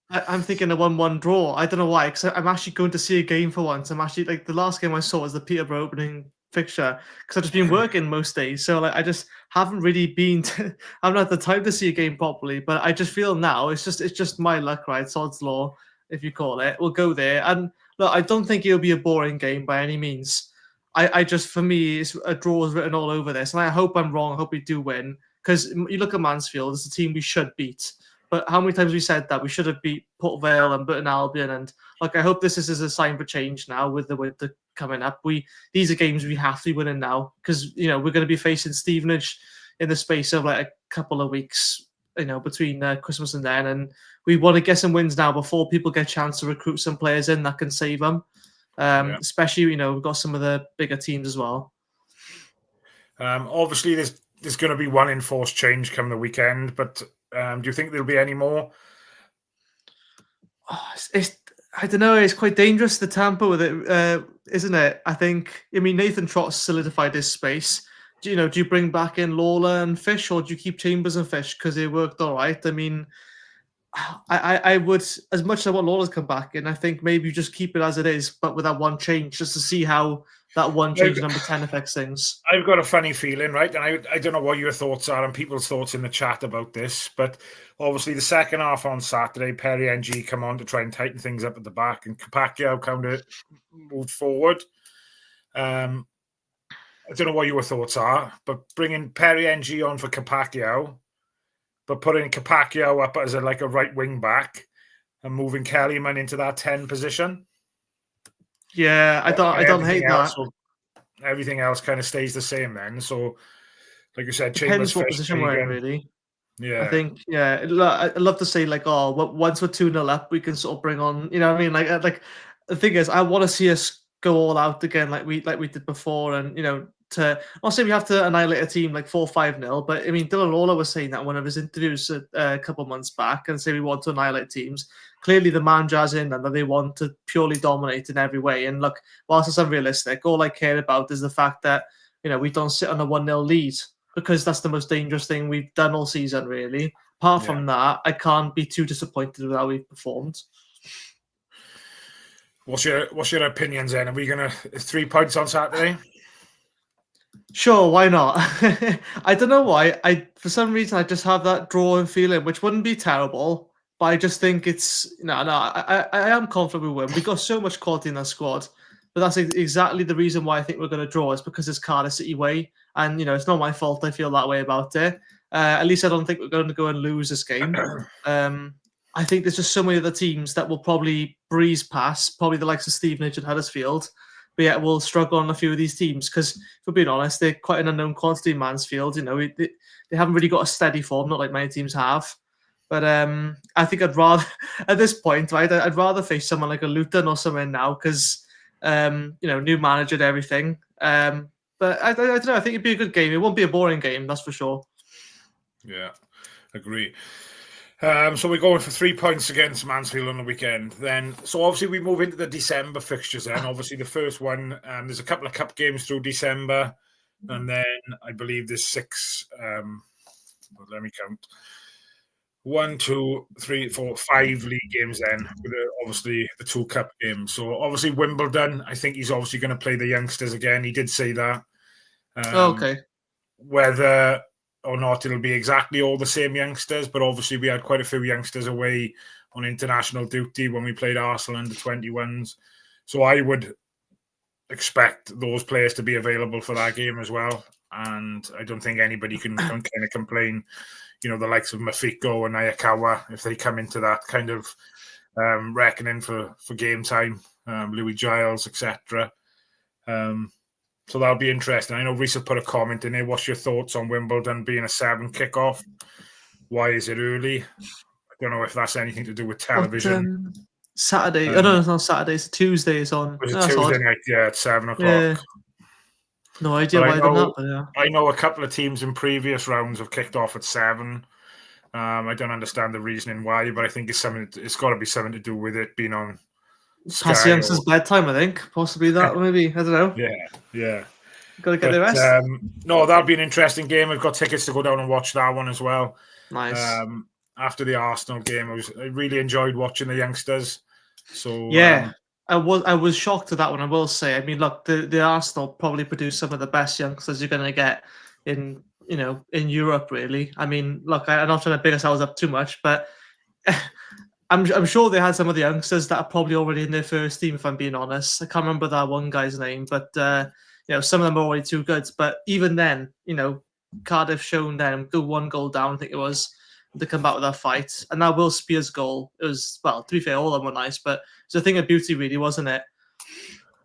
I'm thinking a 1-1 draw. I don't know why, because I'm actually going to see a game for once. I'm actually, the last game I saw was the Peterborough opening fixture because I've just been working most days. So like I just haven't really been. I haven't had the time to see a game properly. But I just feel now it's just my luck, right? Sod's law, if you call it. We'll go there. And look, I don't think it'll be a boring game by any means. I just, for me, it's a draw is written all over this, and I hope I'm wrong. I hope we do win because you look at Mansfield, it's a team we should beat. But how many times we said that we should have beat Port Vale and Burton Albion, and like I hope this is a sign for change now with the winter coming up. These are games we have to be winning now because we're going to be facing Stevenage in the space of like a couple of weeks, between Christmas and then, and we want to get some wins now before people get a chance to recruit some players in that can save them. Especially, we've got some of the bigger teams as well. Obviously, there's going to be one enforced change come the weekend, but do you think there'll be any more? I don't know. It's quite dangerous to tamper with it, isn't it? Nathan Trott solidified his space. Do you bring back in Lawler and Fish, or do you keep Chambers and Fish because it worked all right? I would, as much as I want Lawler's come back in, I think maybe you just keep it as it is, but with that one change, just to see how that one change number 10 affects things. I've got a funny feeling, right? And I don't know what your thoughts are and people's thoughts in the chat about this, but obviously the second half on Saturday, Perry NG come on to try and tighten things up at the back, and Capaccio kind of moved forward. I don't know what your thoughts are, but bringing Perry NG on for Capaccio, but putting Capaccio up as a right wing back and moving Kellyman into that 10 position. Yeah, I don't hate that. Everything else kind of stays the same then. So, like you said, depends what position we're in, really. Yeah, I think. Yeah, I'd love to say once we're 2-0 up, we can sort of bring on. You know what I mean? Like the thing is, I want to see us go all out again, like we did before, and to not say we have to annihilate a team like 4-5-0, but Dylan Lawler was saying that in one of his interviews a couple of months back, and say we want to annihilate teams. Clearly, the manja's in them that they want to purely dominate in every way. And look, whilst it's unrealistic, all I care about is the fact that we don't sit on a 1-0 lead, because that's the most dangerous thing we've done all season, really. Apart from that, I can't be too disappointed with how we've performed. What's your opinions then? Are we going to 3 points on Saturday? Sure, why not? I don't know why. For some reason I just have that drawing feeling, which wouldn't be terrible, but I just think it's I am confident we win. We've got so much quality in that squad, but that's exactly the reason why I think we're going to draw, is because it's Cardiff City way, and it's not my fault I feel that way about it. At least I don't think we're going to go and lose this game. I think there's just so many other teams that will probably breeze past, probably the likes of Stevenage and Huddersfield. But yeah, we'll struggle on a few of these teams because, if we're being honest, they're quite an unknown quantity in Mansfield. They haven't really got a steady form, not like many teams have. But I think I'd rather, at this point, right, I'd rather face someone like a Luton or something now because, new manager and everything. But I don't know. I think it'd be a good game. It won't be a boring game, that's for sure. Yeah, agree. So we're going for 3 points against Mansfield on the weekend. So obviously we move into the December fixtures. Then obviously the first one, there's a couple of cup games through December, and then I believe there's 6. Let me count: 1, 2, 3, 4, 5 league games. Then with obviously the 2 cup games. So obviously Wimbledon, I think he's obviously going to play the youngsters again. He did say that. Okay. Whether or not it'll be exactly all the same youngsters, but obviously we had quite a few youngsters away on international duty when we played Arsenal under 21s. So I would expect those players to be available for that game as well. And I don't think anybody can kind of complain, the likes of Mafiko and Ayakawa, if they come into that kind of reckoning for game time, Louis Giles, etc. So that'll be interesting. I know Reese put a comment in there. What's your thoughts on Wimbledon being a 7 kickoff? Why is it early? I don't know if that's anything to do with television. Saturday. No, it's not Saturday. It's Tuesday. It's on. It was Tuesday night, at 7 o'clock. Yeah. No idea why they're not. But yeah. I know a couple of teams in previous rounds have kicked off at 7. I don't understand the reasoning why, but I think it's got to be something to do with it being on Sky. Past youngsters' bedtime, I think. Possibly that, maybe. I don't know. Yeah. Got to get the rest. No, that'll be an interesting game. I've got tickets to go down and watch that one as well. Nice. After the Arsenal game, I really enjoyed watching the youngsters. So yeah, I was shocked at that one, I will say. I mean, look, the Arsenal probably produce some of the best youngsters you're going to get in Europe, really. I mean, look, I'm not trying to big ourselves up too much, but I'm sure they had some of the youngsters that are probably already in their first team, if I'm being honest. I can't remember that one guy's name, but some of them are already too good. But even then, Cardiff shown them go 1 goal down, I think it was, to come back with that fight. And that Will Spears goal, it was, well, to be fair, all of them were nice, but it's a thing of beauty, really, wasn't it?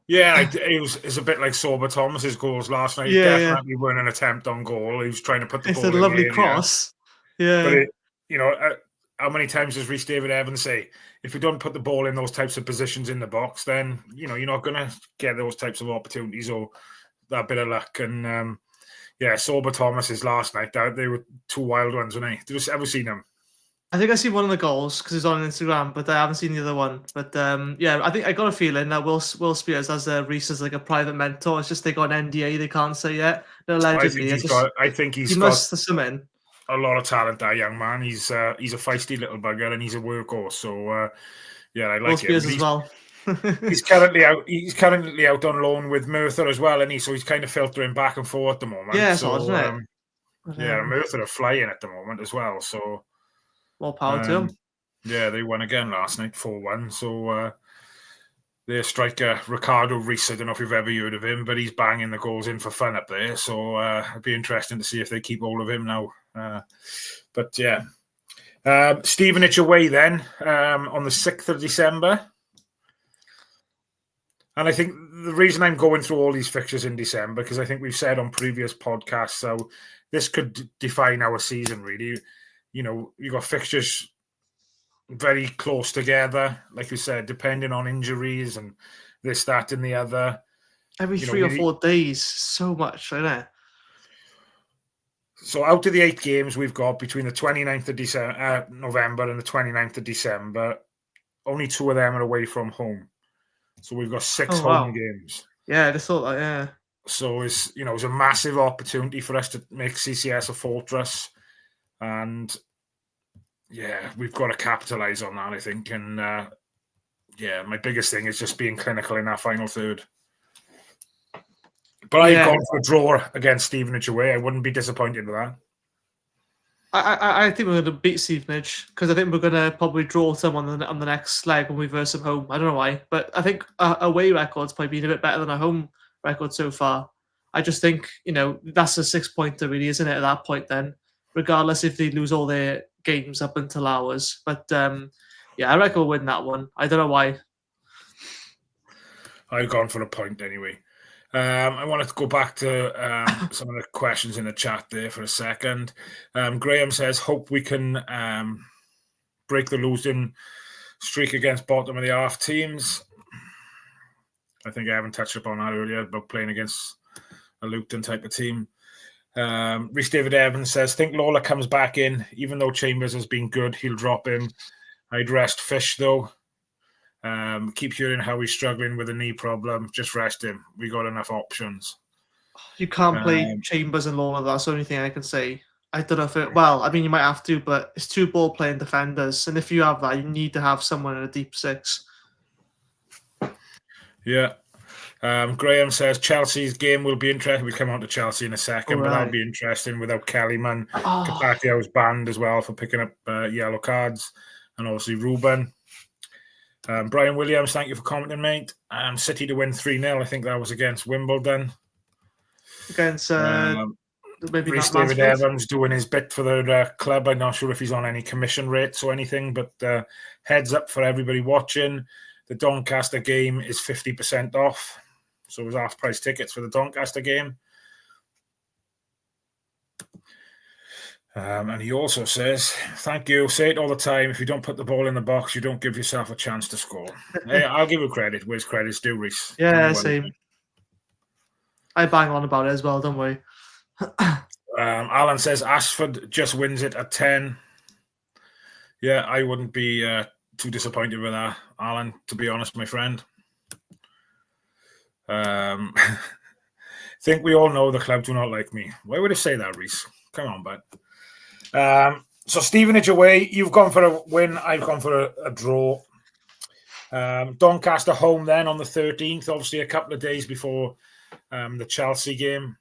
Yeah, it's a bit like Sober Thomas's goals last night. Yeah, Definitely weren't an attempt on goal. He was trying to put the it's ball a in lovely the area. Cross. Yeah. But how many times does Rhys David Evans say, if you don't put the ball in those types of positions in the box, then you're not going to get those types of opportunities or that bit of luck. And Sober Thomas's last night, they were 2 wild ones, weren't they? Did you ever seen them? I think I see one of the goals because it's on Instagram, but I haven't seen the other one. But I think I got a feeling that Will Spears has Reece as like a private mentor. It's just they got an NDA they can't say yet. No, allegedly. I think he's must have some in. A lot of talent, that young man. He's a feisty little bugger and he's a workhorse. So I like Will Spears him. as well. He's currently out on loan with Merthyr as well, and so he's kind of filtering back and forth at the moment. Yeah, so isn't it? Merthyr are flying at the moment as well. So more power to him. Yeah, they won again last night, 4-1. So their striker Ricardo Reece, I don't know if you've ever heard of him, but he's banging the goals in for fun up there. So it'd be interesting to see if they keep hold of him now. Stevenage away then on the 6th of December. And I think the reason I'm going through all these fixtures in December, because I think we've said on previous podcasts, so this could define our season, really. You've got fixtures very close together, like you said, depending on injuries and this, that, and the other. Every 3 or 4 days, so much, isn't it? So out of the 8 games we've got between the 29th of November and the 29th of December, only 2 of them are away from home. So we've got 6 home games. Yeah, I just thought that, yeah. So it's a massive opportunity for us to make CCS a fortress. And we've got to capitalise on that, I think. And my biggest thing is just being clinical in that final third. But I've gone for a draw against Stevenage away. I wouldn't be disappointed with that. I think we're going to beat Stevenage because I think we're going to probably draw some on the next leg when we verse them home. I don't know why, but I think our away record's probably been a bit better than our home record so far. I just think, that's a 6-pointer really, isn't it, at that point then, regardless if they lose all their games up until ours. But, I reckon we'll win that one. I don't know why. I've gone for a point anyway. I wanted to go back to some of the questions in the chat there for a second. Graham says, hope we can break the losing streak against bottom of the half teams. I think I haven't touched upon that earlier about playing against a Luton type of team. Rhys David Evans says, think Lawler comes back in. Even though Chambers has been good, he'll drop him. I'd rest Fish though. Keep hearing how he's struggling with a knee problem. Just rest him. We got enough options. You can't play Chambers and Lawler. That's the only thing I can say. I don't know if it... Well, I mean, you might have to, but it's 2 ball-playing defenders. And if you have that, you need to have someone in a deep 6. Yeah. Graham says Chelsea's game will be interesting. We'll come on to Chelsea in a second, but that'll be interesting without Kellyman. Capacchio's banned as well for picking up yellow cards. And obviously Rubin. Brian Williams, thank you for commenting, mate. City to win 3-0. I think that was against Wimbledon. Against maybe Rhys David Evans doing his bit for their club. I'm not sure if he's on any commission rates or anything, but heads up for everybody watching. The Doncaster game is 50% off. So it was half-price tickets for the Doncaster game. And he also says, thank you. Say it all the time. If you don't put the ball in the box, you don't give yourself a chance to score. Hey, I'll give you credit. Where's credit's due, Rhys? Yeah, same. I bang on about it as well, don't worry. Alan says, Ashford just wins it at 10. Yeah, I wouldn't be too disappointed with that, Alan, to be honest, my friend. Think we all know the club do not like me. Why would I say that, Rhys? Come on, bud. So Stevenage away, you've gone for a win, I've gone for a draw. Doncaster home then on the 13th, obviously a couple of days before the Chelsea game.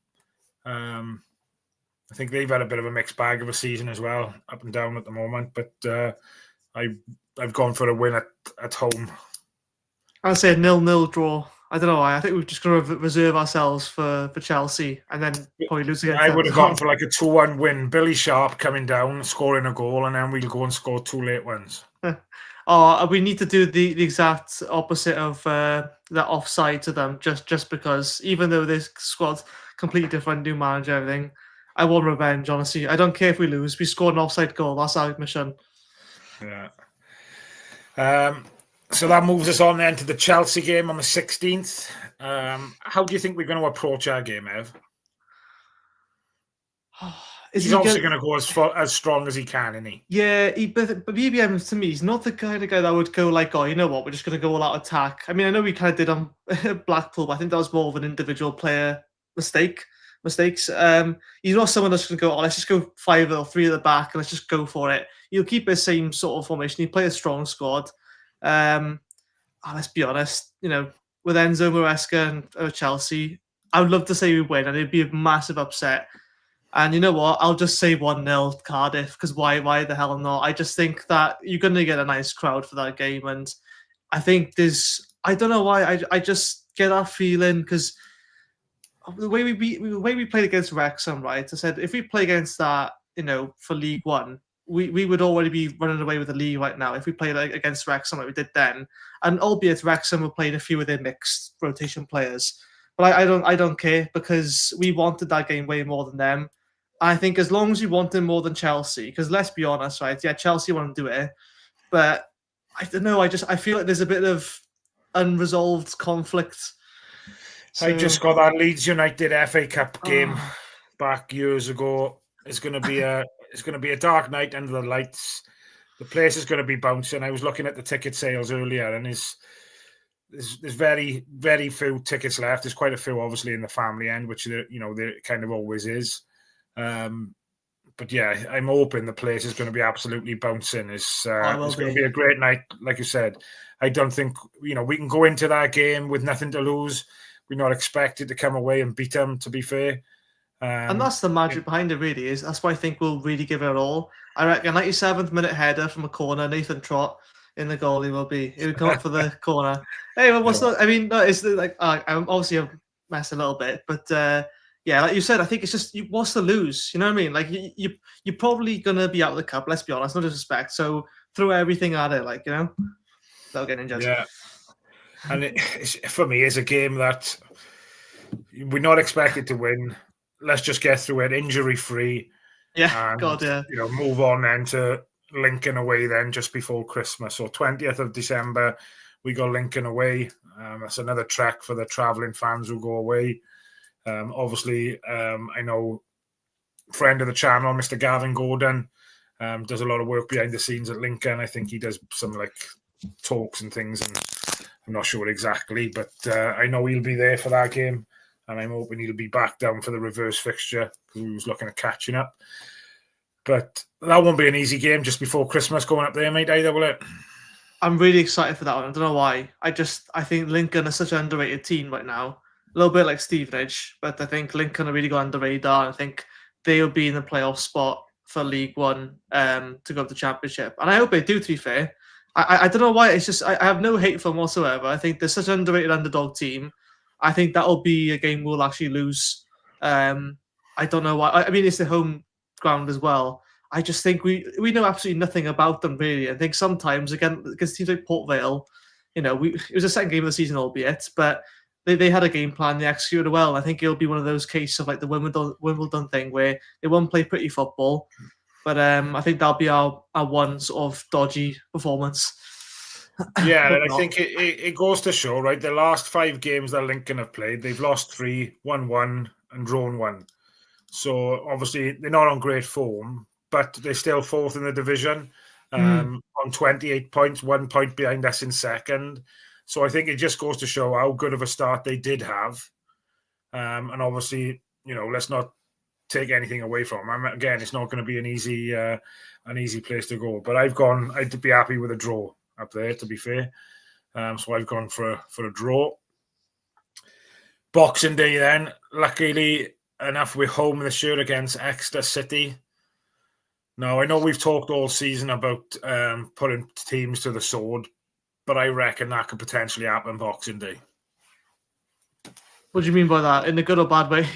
I think they've had a bit of a mixed bag of a season as well, up and down at the moment. But I've gone for a win at home. I'd say a 0-0 draw. I don't know why. I think we're just going to reserve ourselves for Chelsea and then probably lose against them. I would have gone for like a 2-1 win. Billy Sharp coming down, scoring a goal, and then we'll go and score 2 late ones. We need to do the exact opposite of that offside to them, just because even though this squad's completely different, new manager, everything, I want revenge, honestly. I don't care if we lose. We scored an offside goal. That's our mission. Yeah. So that moves us on then to the Chelsea game on the 16th. How do you think we're going to approach our game, Ev? He's obviously going to go as strong as he can, isn't he? Yeah, but BBM, to me, he's not the kind of guy that would go like, oh, you know what, we're just going to go all out attack. I mean, I know we kind of did on Blackpool, but I think that was more of an individual player mistakes. He's not someone that's going to go, oh, let's just go 5 or 3 at the back and let's just go for it. He'll keep the same sort of formation. He'll play a strong squad. Let's be honest, with Enzo Maresca and Chelsea, I would love to say we win, and it'd be a massive upset. And you know what? I'll just say 1-0 Cardiff, because why the hell not? I just think that you're going to get a nice crowd for that game, and I think I don't know why, I just get that feeling, because the way we played against Wrexham, right? I said if we play against that, for League One, we would already be running away with the league right now if we played against Wrexham like we did then. And albeit Wrexham were playing a few of their mixed rotation players, but I don't care, because we wanted that game way more than them. I think as long as you want it more than Chelsea, because let's be honest, right? Yeah, Chelsea want to do it, but I don't know. I feel like there's a bit of unresolved conflict. I just got that Leeds United FA Cup game back years ago. It's going to be a dark night under the lights. The place is going to be bouncing. I was looking at the ticket sales earlier, and there's very, very few tickets left. There's quite a few, obviously, in the family end, which there kind of always is. But yeah, I'm hoping the place is going to be absolutely bouncing. It's going to be a great night, like you said. I don't think we can go into that game with nothing to lose. We're not expected to come away and beat them, to be fair. And that's the magic behind it, really. That's why I think we'll really give it all. I reckon 97th minute header from a corner, Nathan Trott in the goal. He would come up for the corner. Hey, well, what's that? I mean, no, it's like I'm obviously a mess a little bit, but yeah, like you said, I think it's just what's to lose. You know what I mean? Like you're probably gonna be out of the cup. Let's be honest, no disrespect. So throw everything at it, without getting judged. Yeah, and for me, it's a game that we're not expected to win. Let's just get through it injury free. Yeah, and, God, yeah. Move on then to Lincoln away then just before Christmas. So 20th of December, we got Lincoln away. That's another trek for the travelling fans who go away. Obviously, I know friend of the channel, Mr. Gavin Gordon, does a lot of work behind the scenes at Lincoln. I think he does some talks and things, and I'm not sure exactly, but I know he'll be there for that game. And I'm hoping he'll be back down for the reverse fixture, because he was looking at catching up. But that won't be an easy game just before Christmas going up there, mate, either, will it? I'm really excited for that one. I don't know why. I think Lincoln is such an underrated team right now. A little bit like Stevenage, but I think Lincoln are really going under the radar. I think they'll be in the playoff spot for League One to go to the Championship. And I hope they do, to be fair. I don't know why. It's just I have no hate for them whatsoever. I think they're such an underrated underdog team. I think that'll be a game we'll actually lose. I don't know why. I mean, it's the home ground as well. I just think we know absolutely nothing about them, really. I think sometimes, again, because teams like Port Vale, it was a second game of the season, albeit, but they had a game plan, they executed well. I think it'll be one of those cases of like the Wimbledon thing where they won't play pretty football. But I think that'll be our one sort of dodgy performance. Yeah, and I think it goes to show, right? The last 5 games that Lincoln have played, they've lost 3, won 1, and drawn 1. So obviously they're not on great form, but they're still 4th in the division on 28 points, 1 point behind us in second. So I think it just goes to show how good of a start they did have. And obviously, let's not take anything away from them. Again, it's not going to be an easy place to go. But I'd be happy with a draw up there, to be fair. So I've gone for a draw. Boxing Day then, luckily enough, we're home this year against Exeter City. Now, I know we've talked all season about putting teams to the sword, but I reckon that could potentially happen Boxing Day. What do you mean by that? In a good or bad way?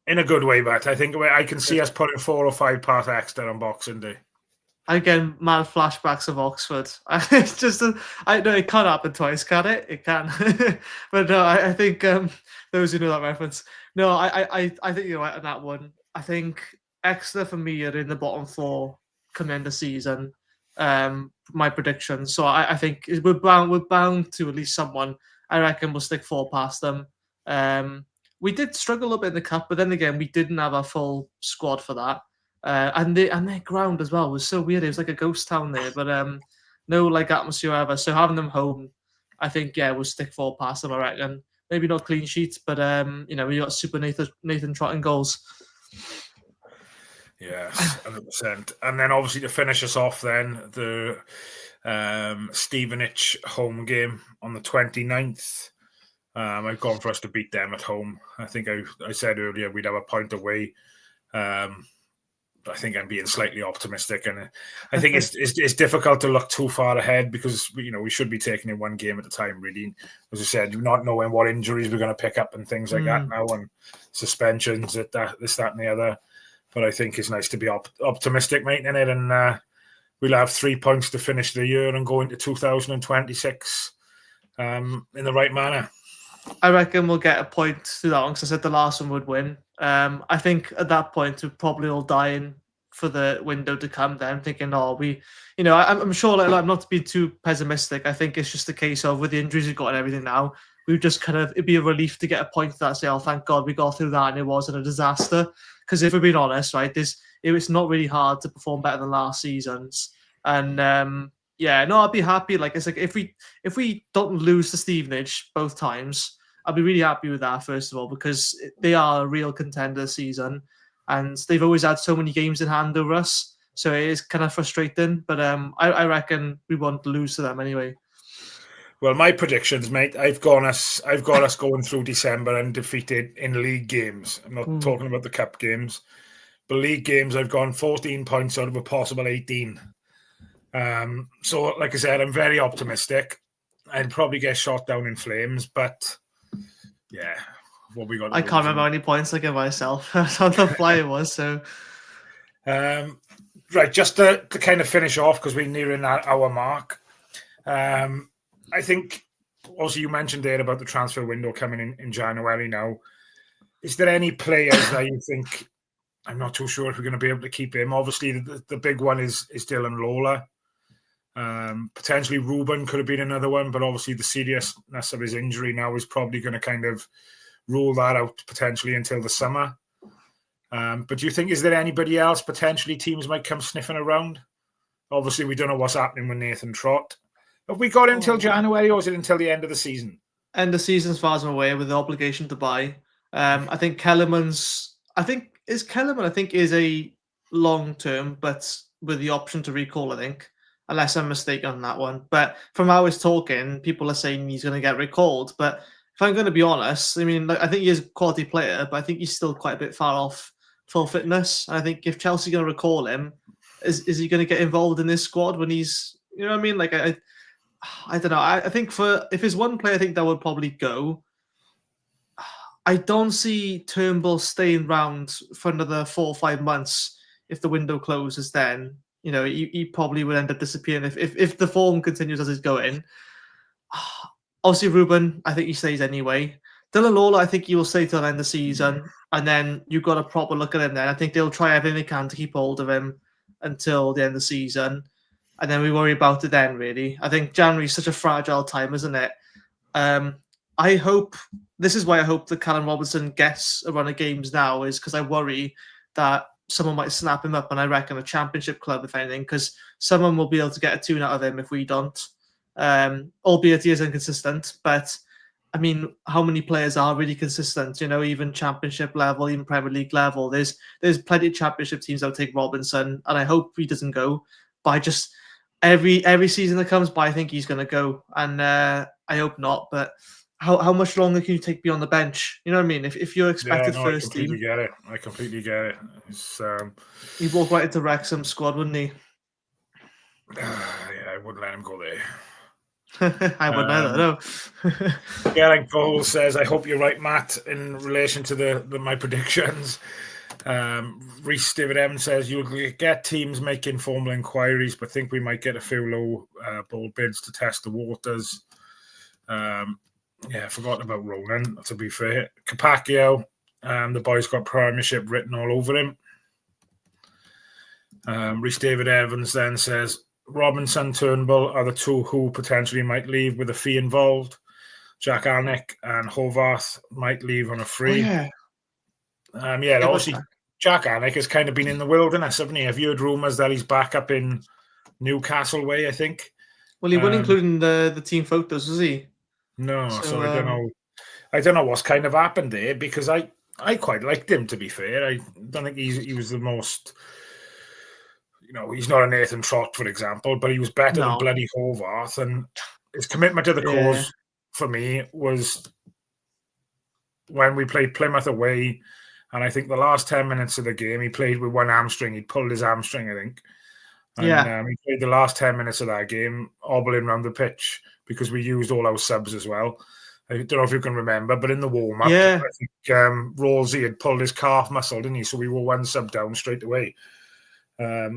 In a good way, but I think I can see us putting 4 or 5 past Exeter on Boxing Day. Again, mad flashbacks of Oxford. It's just, I know it can't happen twice, can it? It can. But no, I think those who know that reference. No, I think you're right on that one. I think Exeter for me are in the bottom 4 coming into the season. My prediction. So I think we're bound to at least someone. I reckon we'll stick 4 past them. We did struggle a little bit in the cup, but then again, we didn't have a full squad for that. And their ground as well was so weird. It was like a ghost town there, but no like atmosphere ever. So having them home, I think we'll stick 4 past them. I reckon maybe not clean sheets, but we got super Nathan Trott goals. Yes, 100%. And then obviously to finish us off, then the Stevenage home game on the 29th. I've gone for us to beat them at home. I think I said earlier we'd have a point away. I think I'm being slightly optimistic, and I think it's difficult to look too far ahead because we should be taking it one game at a time. Really, as I said, not knowing what injuries we're going to pick up and things like that now, and suspensions, this, that, and the other. But I think it's nice to be optimistic, mate, in it, and we'll have 3 points to finish the year and go into 2026 in the right manner. I reckon we'll get a point through that one because I said the last one would win. I think at that point we're probably all dying for the window to come. Then thinking, I'm sure. I'm not to be too pessimistic. I think it's just a case of with the injuries we've got and everything now, we just it'd be a relief to get a point that say, oh, thank God we got through that and it wasn't a disaster. Because if we're being honest, right, it was not really hard to perform better than last season's, and I'd be happy. Like it's like if we don't lose to Stevenage both times, I'll be really happy with that, first of all, because they are a real contender this season and they've always had so many games in hand over us. So it is kind of frustrating, but I reckon we won't lose to them anyway. Well, my predictions, mate, I've got us going through December undefeated in league games. I'm not talking about the cup games. But league games, I've gone 14 points out of a possible 18. So, like I said, I'm very optimistic. I'd probably get shot down in flames, but yeah, what we got. I can't remember how many points I gave myself. On the fly it was so. Right, just to kind of finish off because we're nearing that hour mark. I think also you mentioned there about the transfer window coming in January now. Is there any players that you think? I'm not too sure if we're going to be able to keep him. Obviously, the big one is Dylan Lola. Potentially Rubin could have been another one, but obviously the seriousness of his injury now is probably going to kind of rule that out potentially until the summer. But do you think, is there anybody else potentially teams might come sniffing around? Obviously, we don't know what's happening with Nathan Trott. Have we got until January or is it until the end of the season? End of season as far as I'm aware with the obligation to buy. I think Kellerman's is a long term, but with the option to recall, I think. Unless I'm mistaken on that one. But from how he's talking, people are saying he's going to get recalled. But if I'm going to be honest, I mean, I think he is a quality player, but I think he's still quite a bit far off full fitness. And I think if Chelsea are going to recall him, is he going to get involved in this squad when he's, you know what I mean? Like, I don't know. I think if there's one player I think that would probably go, I don't see Turnbull staying around for another 4 or 5 months if the window closes then. He probably would end up disappearing if the form continues as it's going. Obviously, Rubin, I think he stays anyway. Dylan Lola, I think he will stay till the end of the season. And then you've got a proper look at him then. I think they'll try everything they can to keep hold of him until the end of the season. And then we worry about it then, really. I think January is such a fragile time, isn't it? This is why I hope that Callum Robinson gets a run of games now, is because I worry that someone might snap him up, and I reckon a championship club, if anything, because someone will be able to get a tune out of him if we don't. Albeit he is inconsistent, but I mean, how many players are really consistent? Even championship level, even Premier League level. There's plenty of championship teams that will take Robinson, and I hope he doesn't go. But every season that comes by, I think he's going to go, and I hope not. But how much longer can you take beyond the bench? You know what I mean? If you're expected first I completely team, get it. I completely get it. It's, he'd walk right into Wrexham's squad, wouldn't he? yeah, I wouldn't let him go there. I wouldn't either. No. Geraint Cole says, "I hope you're right, Matt, in relation to my predictions." Reece David Evans says, "You'll get teams making formal inquiries, but think we might get a few low ball bids to test the waters." Yeah, forgotten about Ronan, to be fair. Capaccio, the boy's got Premiership written all over him. Reece David Evans then says, Robinson, Turnbull are the two who potentially might leave with a fee involved. Jack Alnwick and Hovarth might leave on a free. Oh, yeah. Obviously, Jack Alnwick has kind of been in the wilderness, haven't he? Have you heard rumours that he's back up in Newcastle way, I think? Well, he wasn't including the team photos, was he? No, so I don't know. I don't know what's kind of happened there, because I quite liked him, to be fair. I don't think he was the most... he's not a Nathan Trott, for example, but he was better than bloody Hovarth, and his commitment to the cause for me was when we played Plymouth away, and I think the last 10 minutes of the game he played with one hamstring. He pulled his hamstring, I think. And, he played the last 10 minutes of that game hobbling around the pitch because we used all our subs as well. I don't know if you can remember, but in the warm-up, I think Rolsey had pulled his calf muscle, didn't he? So we were one sub down straight away. But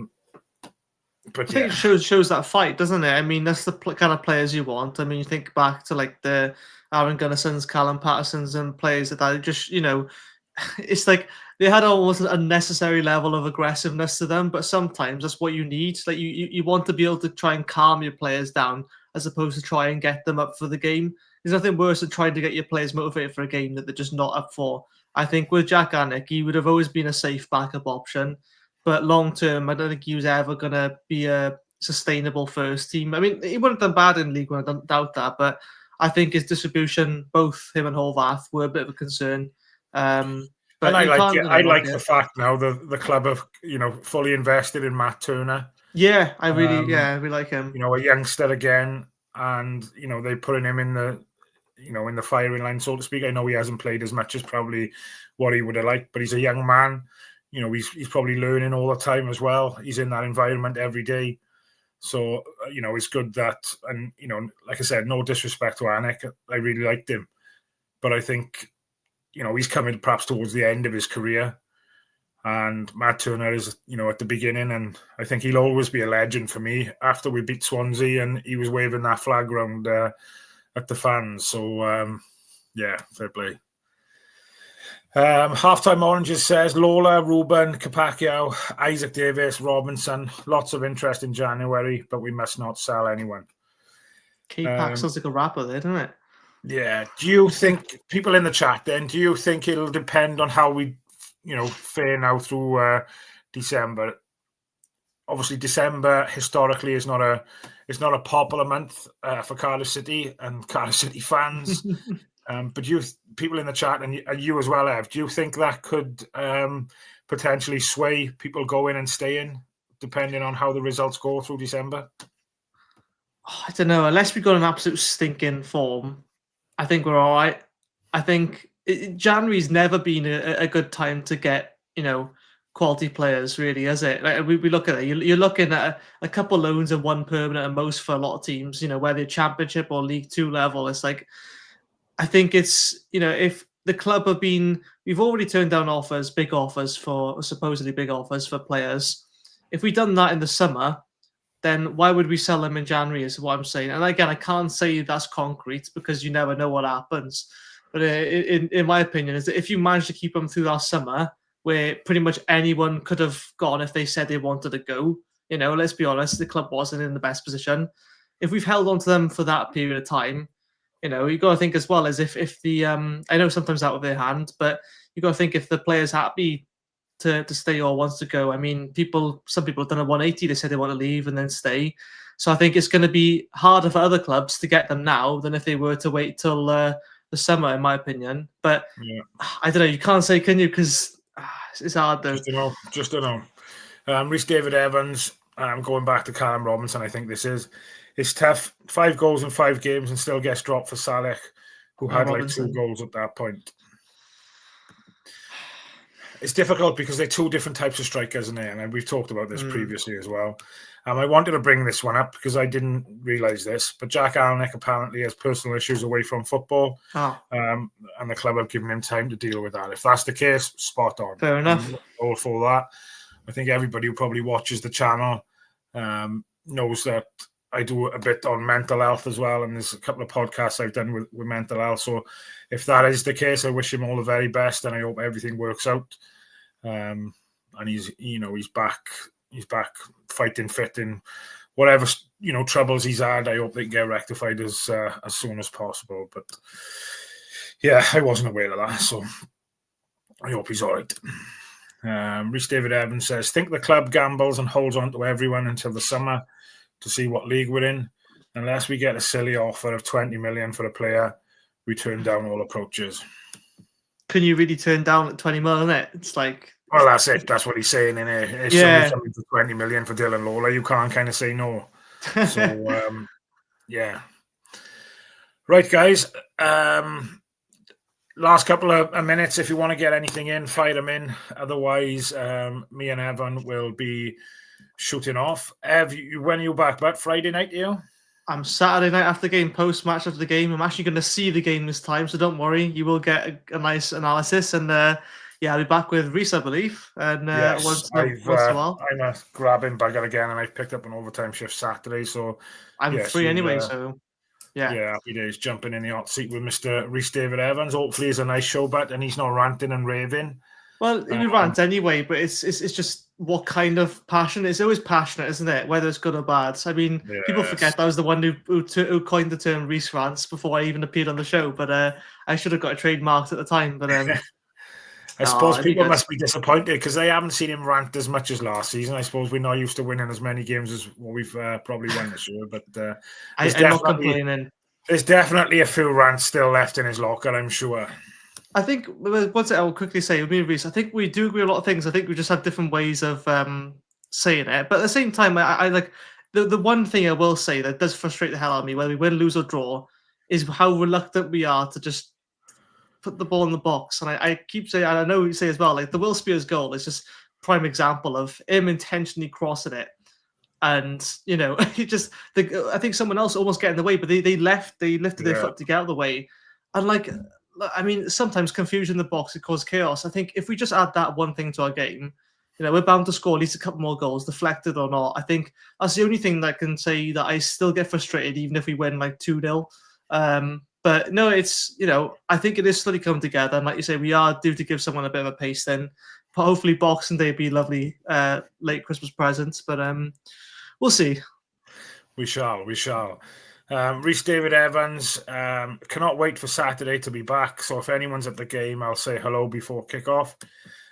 I think it shows that fight, doesn't it? I mean, that's the kind of players you want. I mean, you think back to like the Aaron Gunnarsons, Callum Pattersons, and players that just, it's like they had almost an unnecessary level of aggressiveness to them. But sometimes that's what you need. Like you want to be able to try and calm your players down as opposed to try and get them up for the game. There's nothing worse than trying to get your players motivated for a game that they're just not up for. I think with Jack Alnwick, he would have always been a safe backup option. But long term, I don't think he was ever going to be a sustainable first team. I mean, he wouldn't have done bad in League One, I don't doubt that. But I think his distribution, both him and Hovarth, were a bit of a concern. But I like the fact now the club have fully invested in Matt Turner. Yeah, I really like him. A youngster again, and they're putting him in the in the firing line, so to speak. I know he hasn't played as much as probably what he would have liked, but he's a young man. He's probably learning all the time as well. He's in that environment every day. So, it's good that, and, like I said, no disrespect to Alnwick. I really liked him. But I think, he's coming perhaps towards the end of his career. And Matt Turner is, at the beginning. And I think he'll always be a legend for me after we beat Swansea and he was waving that flag around at the fans. So, fair play. Halftime Oranges says Lola, Rubin, Capaccio, Isaac Davis, Robinson. Lots of interest in January, but we must not sell anyone. K-Pack sounds like a rapper there, doesn't it? Yeah. Do you think, people in the chat then, do you think it'll depend on how we, fare now through December? Obviously, December historically is not a popular month for Cardiff City and Cardiff City fans. But people in the chat, and you as well, Ev, do you think that could potentially sway people going and staying, depending on how the results go through December? I don't know. Unless we got an absolute stinking form, I think we're all right. I think January's never been a good time to get, quality players, really, is it? Like we look at it. You're looking at a couple loans and one permanent at most for a lot of teams, whether Championship or League Two level. It's like, I think it's, if the club we've already turned down supposedly big offers for players. If we'd done that in the summer, then why would we sell them in January is what I'm saying. And again, I can't say that's concrete because you never know what happens. But in my opinion, is that if you manage to keep them through that summer, where pretty much anyone could have gone if they said they wanted to go, let's be honest, the club wasn't in the best position. If we've held on to them for that period of time, you got to think as well as if the I know sometimes out of their hand, but you got to think if the player's happy to stay or wants to go. I mean, some people have done a 180. They said they want to leave and then stay. So I think it's going to be harder for other clubs to get them now than if they were to wait till the summer, in my opinion. But I don't know. You can't say, can you? Because it's hard though. Just don't know. Reece David Evans going back to Callum Robinson, I think it's tough. 5 goals in 5 games and still gets dropped for Saleh, who had like 2 goals at that point. It's difficult because they're 2 different types of strikers, isn't it? And we've talked about this previously as well. I wanted to bring this one up because I didn't realise this, but Jack Alnwick apparently has personal issues away from football, and the club have given him time to deal with that. If that's the case, spot on. Fair enough. I'm all for that. I think everybody who probably watches the channel knows that I do a bit on mental health as well, and there's a couple of podcasts I've done with mental health. So if that is the case, I wish him all the very best, and I hope everything works out. And he's back. He's back fighting fit in whatever troubles he's had. I hope they can get rectified as soon as possible. But yeah, I wasn't aware of that, so I hope he's all right. Rhys David Evans says, think the club gambles and holds on to everyone until the summer to see what league we're in. Unless we get a silly offer of 20 million for a player, we turn down all approaches. Can you really turn down at 20 million? It's like... Well, that's it. That's what he's saying in it. If somebody's coming for 20 million for Dylan Lawler, you can't kind of say no. So, yeah. Right, guys. Last couple of minutes. If you want to get anything in, fire them in. Otherwise, me and Evan will be shooting off. When are you back? But Friday night, you? I'm Saturday night after the game, post-match after the game. I'm actually going to see the game this time, so don't worry. You will get a nice analysis. And I'll be back with Rhys, I believe. And once in a while. I'm a grabbing bugger again, and I've picked up an overtime shift Saturday. So I'm free anyway, so... Yeah, happy days jumping in the hot seat with Mr. Rhys David Evans. Hopefully it's a nice show, but and he's not ranting and raving. Well, he rants anyway, but it's just what kind of passion. It's always passionate, isn't it? Whether it's good or bad. I mean, people forget I was the one who coined the term Rhys rants before I even appeared on the show. But I should have got it trademarked at the time. But I suppose people must be disappointed because they haven't seen him rant as much as last season. I suppose we're not used to winning as many games as what we've probably won this year. But I'm not complaining. There's definitely a few rants still left in his locker, I'm sure. I think, once I will quickly say, with me and Rhys, I think we do agree on a lot of things. I think we just have different ways of saying it. But at the same time, I like the one thing I will say that does frustrate the hell out of me, whether we win, lose, or draw, is how reluctant we are to just put the ball in the box. And I keep saying, and I know you say as well, like the Will Spears goal is just prime example of him intentionally crossing it. And, I think someone else almost get in the way, but they lifted their foot to get out of the way. And sometimes confusion in the box could cause chaos. I think if we just add that one thing to our game, we're bound to score at least a couple more goals, deflected or not. I think that's the only thing that I can say that I still get frustrated, even if we win like 2-0. But no, it's, I think it is slowly coming together. And like you say, we are due to give someone a bit of a pace then. But hopefully Boxing Day will be lovely late Christmas presents. But we'll see. We shall. Rhys David Evans, cannot wait for Saturday to be back. So if anyone's at the game, I'll say hello before kickoff.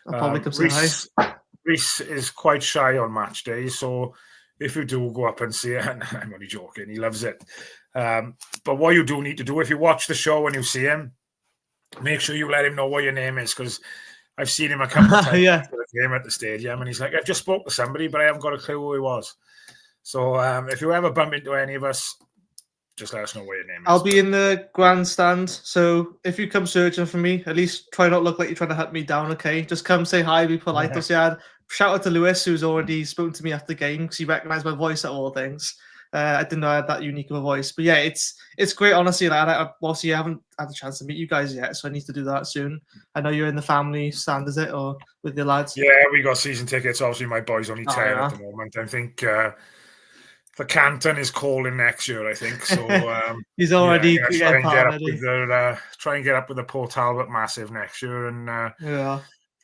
I'll probably come say hi. Rhys is quite shy on match days. So if you do go up and see it, and I'm only joking, he loves it. But what you do need to do, if you watch the show and you see him, make sure you let him know what your name is, because I've seen him a couple of times after the game at the stadium, and he's like, I've just spoke to somebody, but I haven't got a clue who he was. So if you ever bump into any of us, just let us know what your name is. I'll be in the grandstand, so if you come searching for me, at least try not to look like you're trying to hunt me down, okay? Just come say hi, be polite. Shout out to Lewis, who's already spoken to me after the game, because he recognised my voice at all things. I didn't know I had that unique of a voice. But yeah, it's great, honestly. I haven't had the chance to meet you guys yet, so I need to do that soon. I know you're in the family stand, is it, or with your lads? Yeah, we got season tickets. Obviously, my boy's only 10 at the moment. I think the Canton is calling next year, I think. So he's already try and get up with the Port Talbot Massive next year, and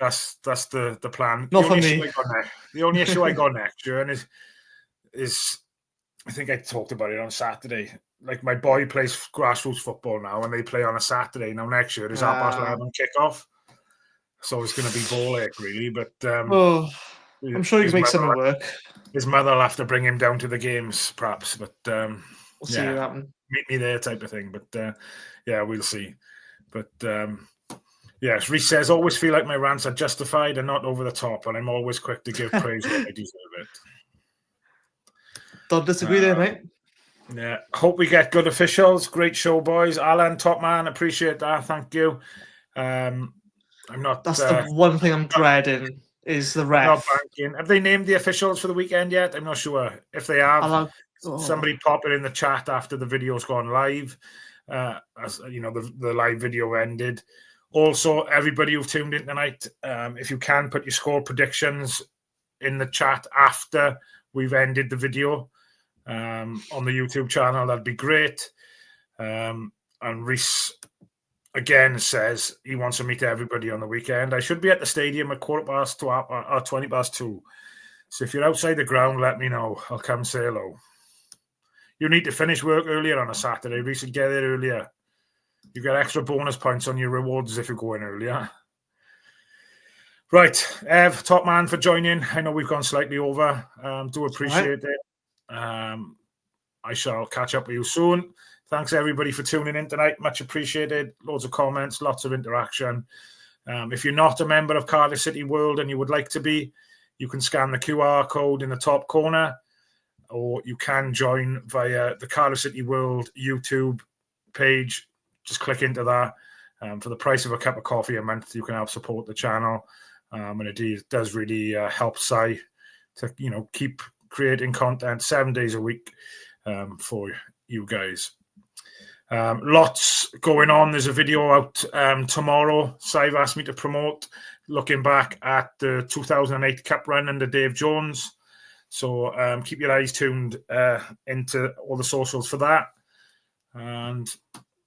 that's the plan. Not for me. The only issue I got next year and is I think I talked about it on Saturday. Like, my boy plays grassroots football now, and they play on a Saturday. Now next year is 11:30 kickoff, so it's going to be ball ache, really. But I'm sure you can make something work. His mother will have to bring him down to the games, perhaps. But we'll see what happens. Meet me there, type of thing. But we'll see. But yes, Rhys says, always feel like my rants are justified and not over the top, and I'm always quick to give praise when I deserve it. Don't disagree there, mate. Yeah, hope we get good officials. Great show, boys. Alan, top man, appreciate that. Thank you. I'm not. That's the one thing I'm dreading is the ref. Not banking. Have they named the officials for the weekend yet? I'm not sure. If they have, somebody pop it in the chat after the video's gone live. As you know, the live video ended. Also, everybody who've tuned in tonight, if you can, put your score predictions in the chat after we've ended the video. On the YouTube channel, that'd be great. And Reese again says he wants to meet everybody on the weekend. I should be at the stadium at 2:15 or 2:20. So if you're outside the ground, let me know. I'll come say hello. You need to finish work earlier on a Saturday, Reese, and get there earlier. You get extra bonus points on your rewards if you go in earlier. Right, Ev, top man, for joining. I know we've gone slightly over. Do appreciate it. I shall catch up with you soon. Thanks everybody for tuning in tonight. Much appreciated. Loads of comments, lots of interaction. If you're not a member of Cardiff City World and you would like to be, you can scan the QR code in the top corner, or you can join via the Cardiff City World YouTube page. Just click into that. For the price of a cup of coffee a month, you can help support the channel. And it does really help Si to keep creating content 7 days a week for you guys. Lots going on. There's a video out tomorrow. Sive asked me to promote, looking back at the 2008 Cup run under Dave Jones. So keep your eyes tuned into all the socials for that. And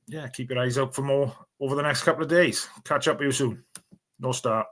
yeah, keep your eyes out for more over the next couple of days. Catch up with you soon. No start.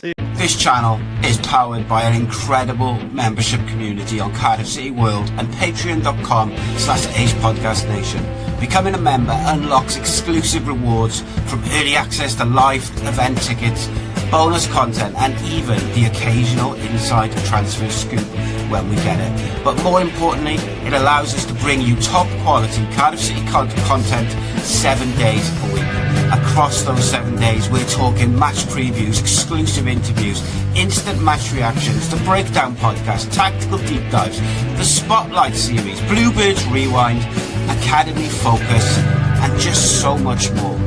This channel is powered by an incredible membership community on Cardiff City World and patreon.com/AcePodcastNation. Becoming a member unlocks exclusive rewards from early access to live event tickets, bonus content, and even the occasional inside transfer scoop when we get it. But more importantly, it allows us to bring you top quality Cardiff City content 7 days a week. Across those 7 days, we're talking match previews, exclusive interviews, instant match reactions, the breakdown podcast, tactical deep dives, the spotlight series, Bluebirds Rewind, Academy Focus, and just so much more.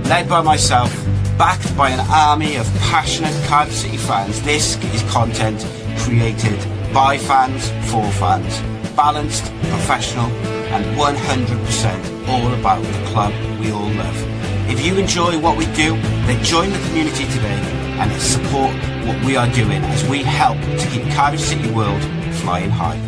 Led by myself, backed by an army of passionate Cardiff City fans, this is content created by fans for fans. Balanced, professional, and 100% all about the club we all love. If you enjoy what we do, then join the community today and support what we are doing as we help to keep Cardiff City World flying high.